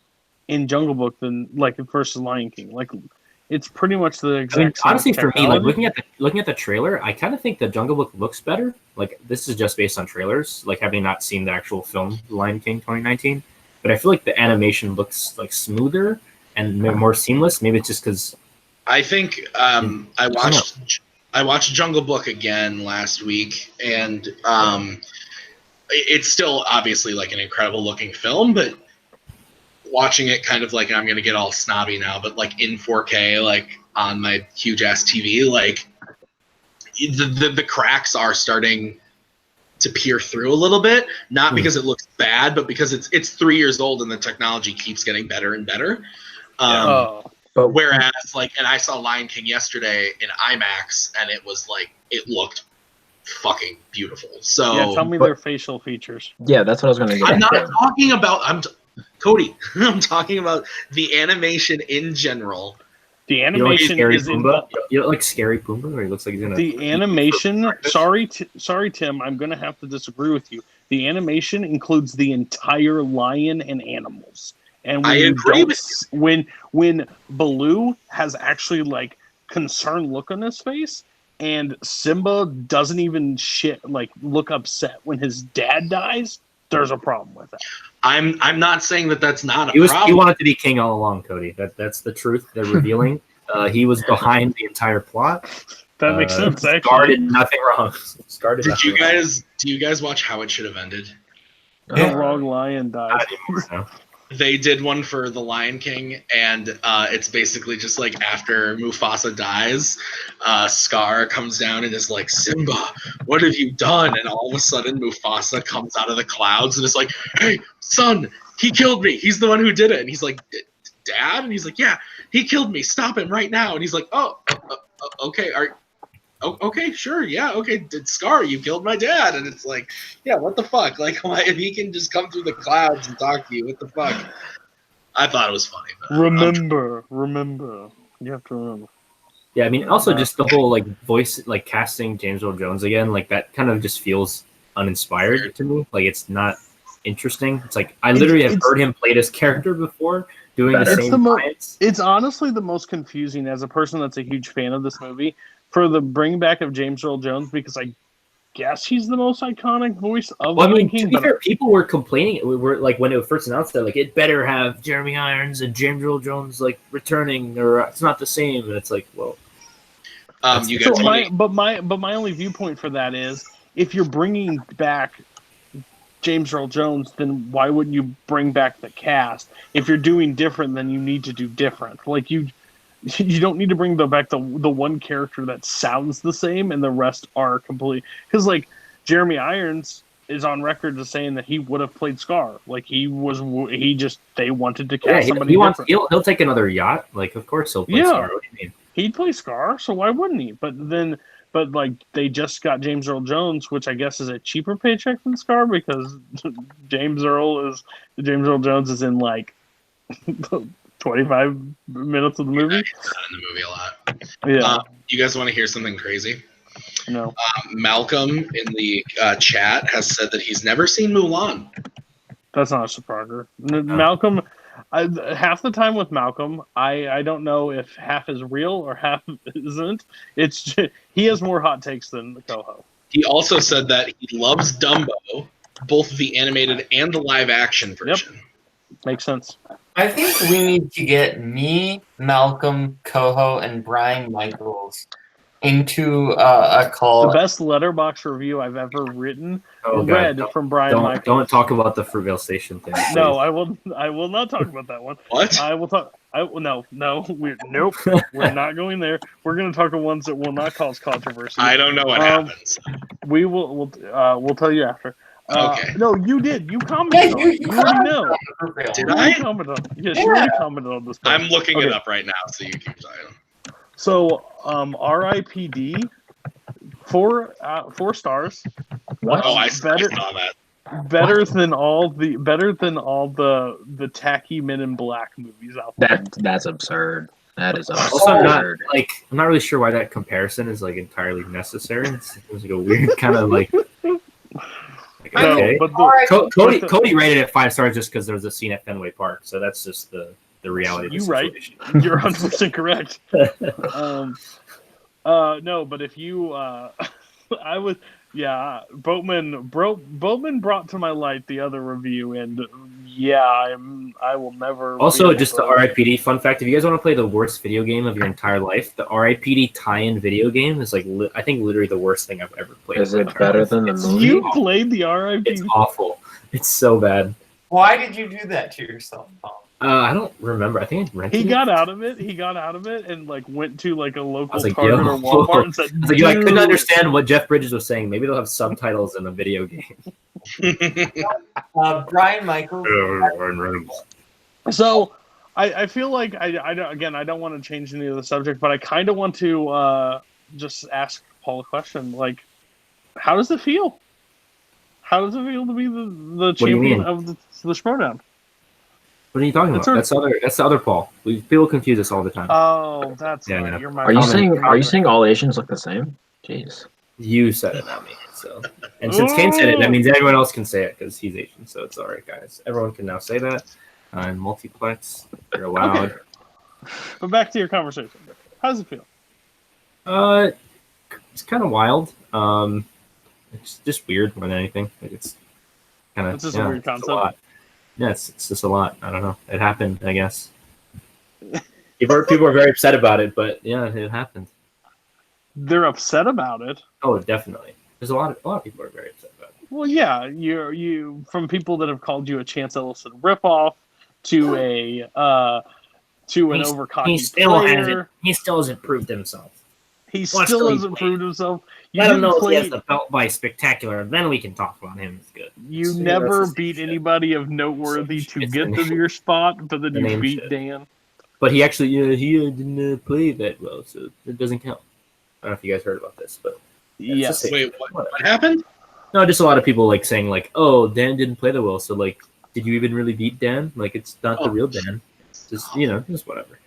in Jungle Book than like versus Lion King. Like it's pretty much the exact same honestly, for me, like technology. looking at the trailer, I kind of think the Jungle Book looks better. Like this is just based on trailers, like having not seen the actual film Lion King 2019. But I feel like the animation looks like smoother and more seamless. Maybe it's just because I think I watched Jungle Book again last week, and it's still obviously like an incredible looking film, but watching it kind of like, I'm gonna get all snobby now, but like in 4K, like on my huge ass TV, like the cracks are starting to peer through a little bit, not because it looks bad, but because it's 3 years old and the technology keeps getting better and better. But whereas like, and I saw Lion King yesterday in IMAX, and it was like, it looked fucking beautiful. So yeah, tell me their facial features. Yeah, that's what I was going to get. I'm not talking about. Cody, I'm talking about the animation in general. The animation is Pumbaa? You don't like Scary Pumbaa, or he looks like he's gonna. The animation. Sorry, Tim. I'm gonna have to disagree with you. The animation includes the entire lion and animals. And when I agree with you. When Baloo has actually like concerned look on his face, and Simba doesn't even look upset when his dad dies, there's a problem with that. I'm not saying that that's not a problem. He wanted to be king all along, Cody. That's the truth they're revealing. He was behind the entire plot. That makes sense. Actually, Scar did nothing wrong. Do you guys watch How It Should Have Ended? The wrong lion died. They did one for The Lion King, and it's basically just like after Mufasa dies, Scar comes down and is like, Simba, what have you done? And all of a sudden Mufasa comes out of the clouds and is like, hey, son, he killed me. He's the one who did it. And he's like, Dad? And he's like, yeah, he killed me. Stop him right now. And he's like, okay, okay, sure, yeah, okay, Scar, you killed my dad. And it's like, yeah, what the fuck? Like, if he can just come through the clouds and talk to you, what the fuck? I thought it was funny. Remember. You have to remember. Yeah, I mean, also just the whole, like, voice, like, casting James Earl Jones again, like, that kind of just feels uninspired to me. Like, it's not interesting. It's like, I literally have heard him play this character before, doing the same lines. It's honestly the most confusing as a person that's a huge fan of this movie, for the bring back of James Earl Jones, because I guess he's the most iconic voice of Lion King. To be fair, people were complaining. We were like, when it was first announced that, like, it better have Jeremy Irons and James Earl Jones like returning, or it's not the same. And it's like, well, but my only viewpoint for that is, if you're bringing back James Earl Jones, then why wouldn't you bring back the cast? If you're doing different, then you need to do different. Like you don't need to bring back the one character that sounds the same and the rest are complete. Because like Jeremy Irons is on record as saying that he would have played Scar. Like they wanted to cast somebody different. He'll take another yacht. Like, of course he'll play Scar. What do you mean? He'd play Scar, so why wouldn't he? But like they just got James Earl Jones, which I guess is a cheaper paycheck than Scar, because James Earl Jones is in like 25 minutes of the movie. Yeah, he's not in the movie a lot. Yeah. You guys want to hear something crazy? No. Malcolm in the chat has said that he's never seen Mulan. That's not a surprise. Malcolm, half the time with Malcolm, I don't know if half is real or half isn't. It's just, he has more hot takes than the Koho. He also said that he loves Dumbo, both the animated and the live action version. Yep. Makes sense. I think we need to get me, Malcolm, Koho, and Brian Michaels into a call. The best letterbox review I've ever written from Brian Michaels. Don't talk about the Fruitvale Station thing. Please. No, I will not talk about that one. What? I will talk. Nope. We're not going there. We're going to talk about ones that will not cause controversy. I don't know what happens. We'll tell you after. Okay. No, you did. You commented on it. You already know. Did I? You already commented on this. I'm looking it up right now, so you keep talking. So, R.I.P.D. 4 stars. What? Oh, I saw that. Better than all the tacky Men in Black movies out there. That's absurd. That is Also, I'm not absurd. I'm not really sure why that comparison is like entirely necessary. It was like a weird kind of like okay. No, but Cody rated it 5 stars just because there was a scene at Fenway Park, so that's just the reality of the situation. Right. You're 100% correct. No, but if you I would Boatman brought to my light the other review, and I will never. Also, just the RIPD fun fact: if you guys want to play the worst video game of your entire life, the RIPD tie-in video game is like I think literally the worst thing I've ever played. Is it better than the movie? You played the RIPD? It's awful. It's so bad. Why did you do that to yourself, Paul? I don't remember. I think I rented He it. got out of it. and like went to like a local like, Target or Walmart and said, I couldn't understand what Jeff Bridges was saying. Maybe they'll have subtitles in a video game. Brian Michaels. So I feel like I don't want to change any of the subject, but I kind of want to just ask Paul a question. Like, how does it feel? How does it feel to be the champion of the Throwdown? What are you talking about? That's the other Paul. People confuse us all the time. Oh, that's right. Yeah. You're my Are you saying all Asians look the same? Jeez. You said it, not me. So, and since Cain said it, that means everyone else can say it because he's Asian. So it's all right, guys. Everyone can now say that. And Multiplex, you're allowed. Okay. But back to your conversation. How does it feel? It's kind of wild. It's just weird more than anything. Like it's kind of. It's just a weird concept. Yeah, it's just a lot. I don't know. It happened, I guess. People are very upset about it, but yeah, it happened. They're upset about it. Oh, definitely. There's a lot of people are very upset about it. Well, yeah, you from people that have called you a Chance Ellison ripoff to an overcocky player. He still hasn't proved himself. He still hasn't proved himself. Let him know if he has the belt by Spectacular, then we can talk about him. It's good. You never beat anybody of noteworthy to get to your spot, but then you beat Dan. But he actually, he didn't play that well, so it doesn't count. I don't know if you guys heard about this, but yes. Wait, what happened? No, just a lot of people like saying like, "Oh, Dan didn't play that well," so like, did you even really beat Dan? Like, it's not the real Dan. Just just whatever.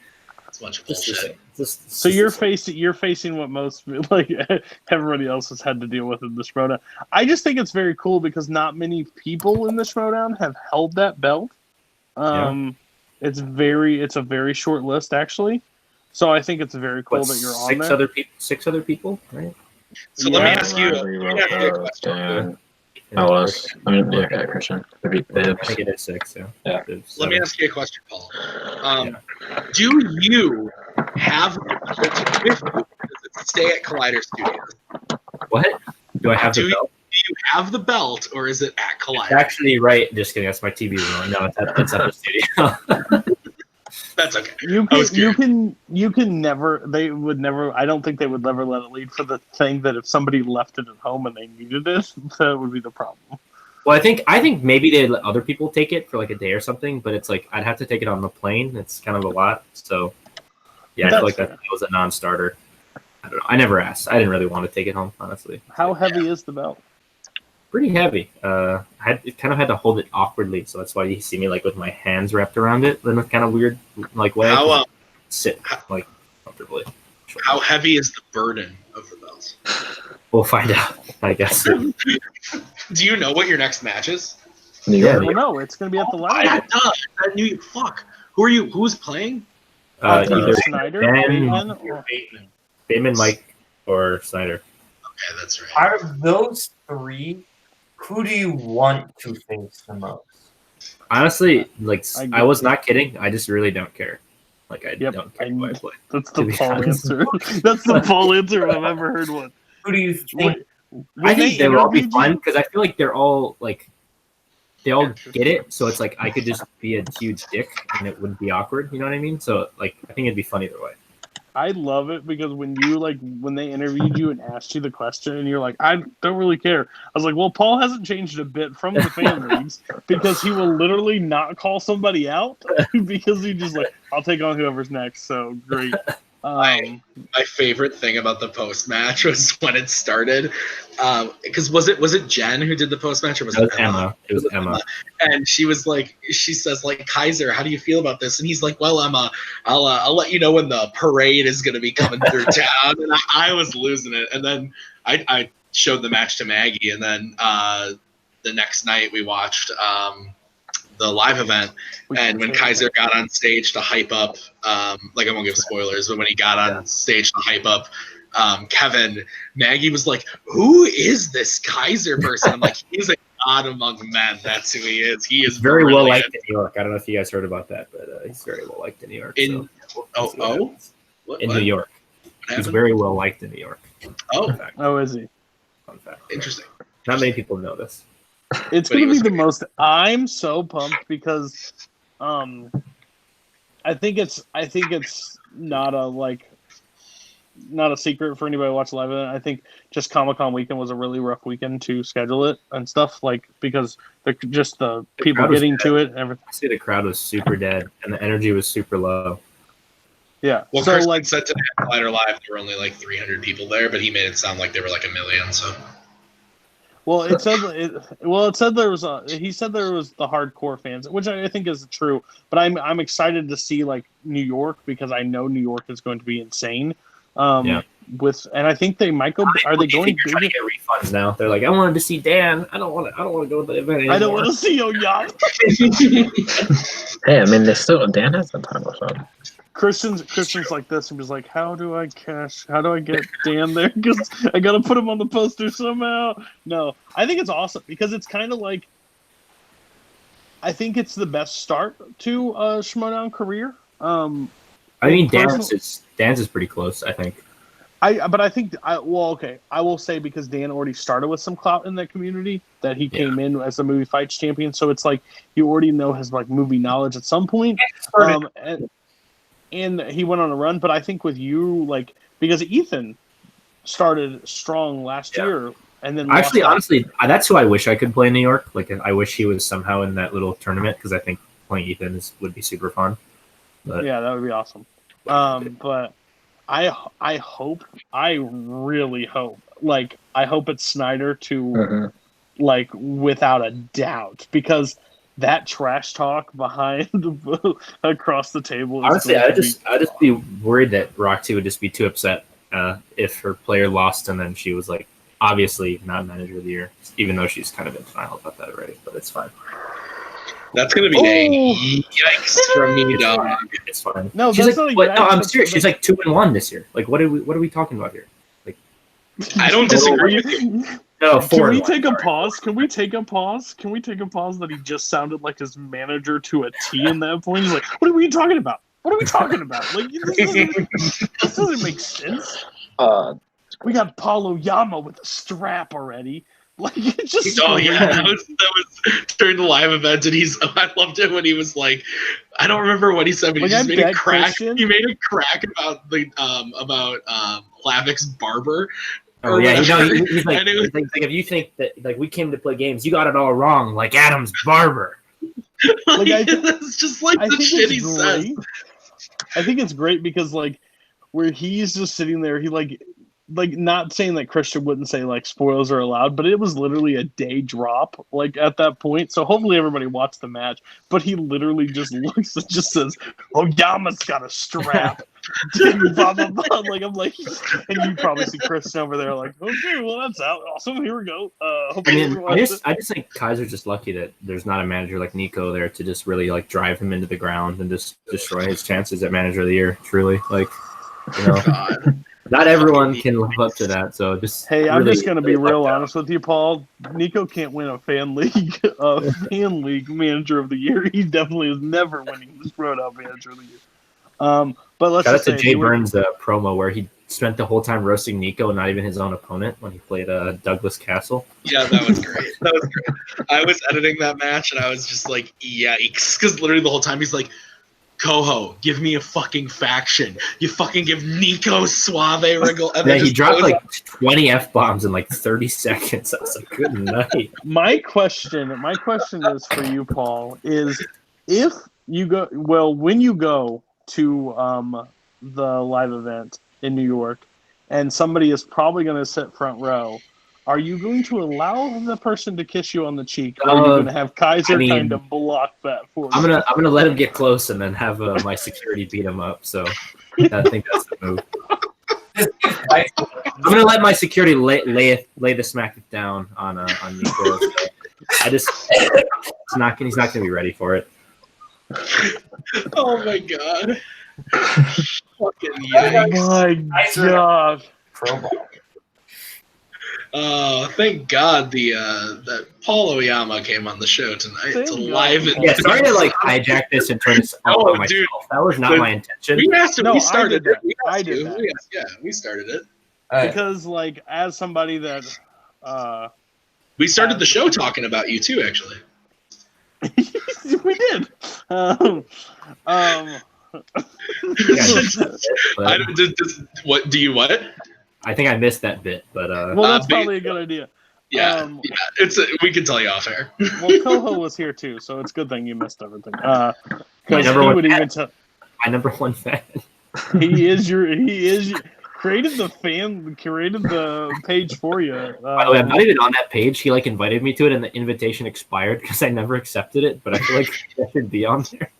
That's much bullshit. So you're facing what most like everybody else has had to deal with in the Throwdown. I just think it's very cool because not many people in the Throwdown have held that belt. It's a very short list actually. So I think it's very cool that you're on there. 6 other people, right? So let me ask you a question. Christian. I think it is 6. Yeah. Let me ask you a question, Paul. Do you have stay at Collider Studios? What? Do I have the belt? Do you have the belt, or is it at Collider? It's actually right. Just kidding. That's my TV remote. No, it's at the studio. That's okay. You can never. They would never. I don't think they would ever let it lead for the thing that if somebody left it at home and they needed it, that would be the problem. Well, I think maybe they let other people take it for like a day or something, but it's like I'd have to take it on the plane. It's kind of a lot. So yeah, I feel like that was a non-starter. I don't know. I never asked. I didn't really want to take it home, honestly. How heavy is the belt? Pretty heavy. I kind of had to hold it awkwardly, so that's why you see me like with my hands wrapped around it in a kind of weird like way. Sit like comfortably. How heavy is the burden of the belt? We'll find out, I guess. Do you know what your next match is? Yeah. Well, no, it's going to be at the Live. I knew you. Fuck. Who are you? Who's playing? Either Snyder, Bateman, Mike, or Snyder. Okay, that's right. Out of those 3, who do you want to face the most? Honestly, like I was not kidding. I just really don't care. Like I don't care who I play. That's the Paul answer. That's the Paul answer I've ever heard one. Who do you think? I think they will all be fun because I feel like they're all like they all get it. So it's like I could just be a huge dick and it wouldn't be awkward. You know what I mean? So like I think it'd be fun either way. I love it because when they interviewed you and asked you the question and you're like, I don't really care. I was like, well, Paul hasn't changed a bit from the fan leagues because he will literally not call somebody out because he just like, I'll take on whoever's next. So great. My favorite thing about the post match was when it started, because was it Jen who did the post match, or was it Emma? It was Emma, and she says like, Kaiser, how do you feel about this? And he's like, well, Emma, I'll let you know when the parade is going to be coming through town. And I was losing it, and then I showed the match to Maggie, and then the next night we watched the live event, and when Kaiser got on stage to hype up, like I won't give spoilers, but when he got on stage to hype up Kevin, Maggie was like, who is this Kaiser person? I'm like, he's a god among men. That's who he is. He is very well liked in New York. I don't know if you guys heard about that, but he's very well liked in New York. In New York. He's very well liked in New York. Oh, is he? Fun fact. Interesting. Not many people know this. It's going to be the most. I'm so pumped because, I think it's not a secret for anybody to watch live event. I think just Comic-Con weekend was a really rough weekend to schedule it and stuff, like because the people getting to it. And everything. I see the crowd was super dead and the energy was super low. Yeah. Well, so Chris said today on Collider Live there were only like 300 people there, but he made it sound like there were like 1 million. So. Well, he said there was the hardcore fans, which I think is true. But I'm excited to see like New York because I know New York is going to be insane. And I think they might go. Are they going to get refunds now? They're like, I wanted to see Dan. I don't want to go to the event anymore. I don't want to see Oyama. Hey, I mean, Dan has the title shot. Christian's like this and was like, how do I get Dan there? Because I got to put him on the poster somehow. No, I think it's awesome because it's kind of like, I think it's the best start to a Schmoedown career. I mean, Dan's is pretty close, I think. I will say because Dan already started with some clout in that community that he came in as the movie fights champion. So it's like, you already know his like movie knowledge at some point. And he went on a run, but I think with you, like, because Ethan started strong last year, and then honestly, that's who I wish I could play in New York. Like, I wish he was somehow in that little tournament because I think playing Ethan would be super fun. But yeah, that would be awesome. But I really hope, like, I hope it's Snyder to, like, without a doubt, because that trash talk behind across the table. Honestly, I'd just be worried that Roxy would just be too upset if her player lost and then she was like, obviously not manager of the year, even though she's kind of in denial about that already. But it's fine. That's gonna be a yikes from me, dog. It's fine. No, she's that's like, not no, I'm serious. She's like 2-1 this year. Like, what are we talking about here? Like, I don't disagree with you. No, Can we take a pause? Can we take a pause that he just sounded like his manager to a T in that point? He's like, what are we talking about? What are we talking about? Like, this doesn't make sense. We got Paulo Yama with a strap already. Like, it just. Oh yeah, that was during the live event, and I loved it when he was like, I don't remember what he said, but he just made a crack. Christian? He made a crack about the Lavik's barber. Oh yeah, he's like, if you think that like we came to play games, you got it all wrong. Like Adam's barber. Like, it's just like the shit he says. I think it's great because like where he's just sitting there, he like not saying that Christian wouldn't say like spoilers are allowed, but it was literally a day drop like at that point. So hopefully everybody watched the match. But he literally just looks and just says, "Oh, Yama's got a strap." Blah, blah, blah. Like I'm like, and you probably see Christian over there like, okay, well that's out. Awesome, here we go. I just think Kaiser's just lucky that there's not a manager like Nico there to just really like drive him into the ground and just destroy his chances at manager of the year. Truly, like, you know. God. Not everyone can live up to that, so just. Hey, I'm just gonna be real honest with you, Paul. Nico can't win a fan league manager of the year. He definitely is never winning this Throwdown manager of the year. But let's shout out to Jay Burns' promo where he spent the whole time roasting Nico and not even his own opponent when he played Douglas Castle. Yeah, that was great. I was editing that match and I was just like, yikes, because literally the whole time he's like, Koho, give me a fucking faction. You fucking give Nico Suave wriggle. And yeah, he dropped like 20 F-bombs in like 30 seconds. I was like, good night. My question is for you, Paul, is if you go, well, when you go to the live event in New York, and somebody is probably going to sit front row, are you going to allow the person to kiss you on the cheek, or are you going to have Kaiser kind of block that for you? I'm gonna let him get close and then have my security beat him up. So I think that's the move. I'm gonna let my security lay the smack down on Nico. He's not gonna be ready for it. Oh my god! Fucking yikes! My god! Thank God that Paul Oyama came on the show tonight to liven. Yeah, sorry to hijack this and turn this off on myself. Dude, that was not my intention. We asked him. No, we started it. I did that. We started it. Because as somebody that we started the show talking about you too, actually. We did. What do you what? I think I missed that bit, but well, that's probably a good idea. Yeah, we can tell you off air. Well, Koho was here too, so it's a good thing you missed everything. My number one fan. He is created the page for you. By the way, I'm not even on that page. He invited me to it, and the invitation expired because I never accepted it. But I feel like I should be on there.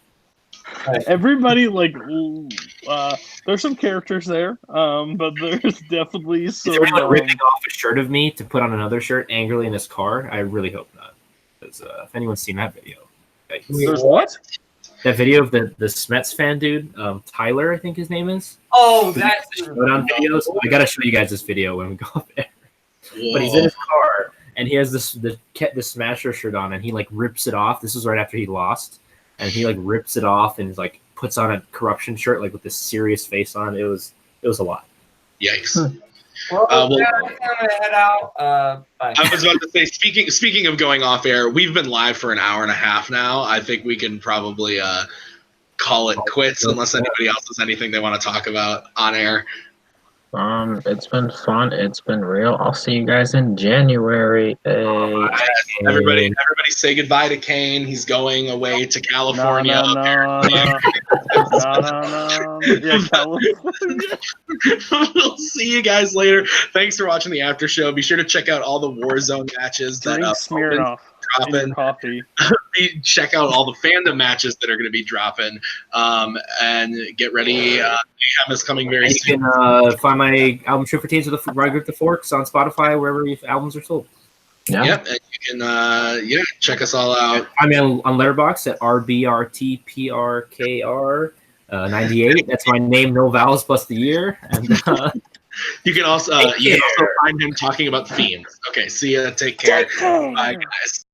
Everybody there's some characters there, but there's definitely some. Is anyone ripping off a shirt of me to put on another shirt angrily in his car? I really hope not. Because if anyone's seen that video, there's what? That video of the Smets fan dude, Tyler, I think his name is. Oh, that's Throwdown videos. I gotta show you guys this video when we go up there. Whoa. But he's in his car and he has the Smasher shirt on, and he rips it off. This was right after he lost. And he rips it off and puts on a corruption shirt with this serious face on. It was a lot. Yikes. Well, I'm gonna head out. Bye. I was about to say, speaking of going off air, we've been live for an hour and a half now. I think we can probably call it quits unless anybody else has anything they want to talk about on air. It's been fun. It's been real. I'll see you guys in January. Everybody say goodbye to Cain. He's going away to California. No. Yeah, California. We'll see you guys later. Thanks for watching the after show. Be sure to check out all the Warzone matches Drink Smirnoff in coffee. Check out all the Fandom matches that are going to be dropping, and get ready. Mayhem is coming very soon. You can find my album Trip for Teens with the Ride with the Forks on Spotify, wherever albums are sold. Yeah. Yep, and you can check us all out. I'm on Letterboxd at RBRTPRKR98. That's my name, no vowels plus the year. And you can also find him talking about themes. Okay, see ya. Take care. Bye, guys.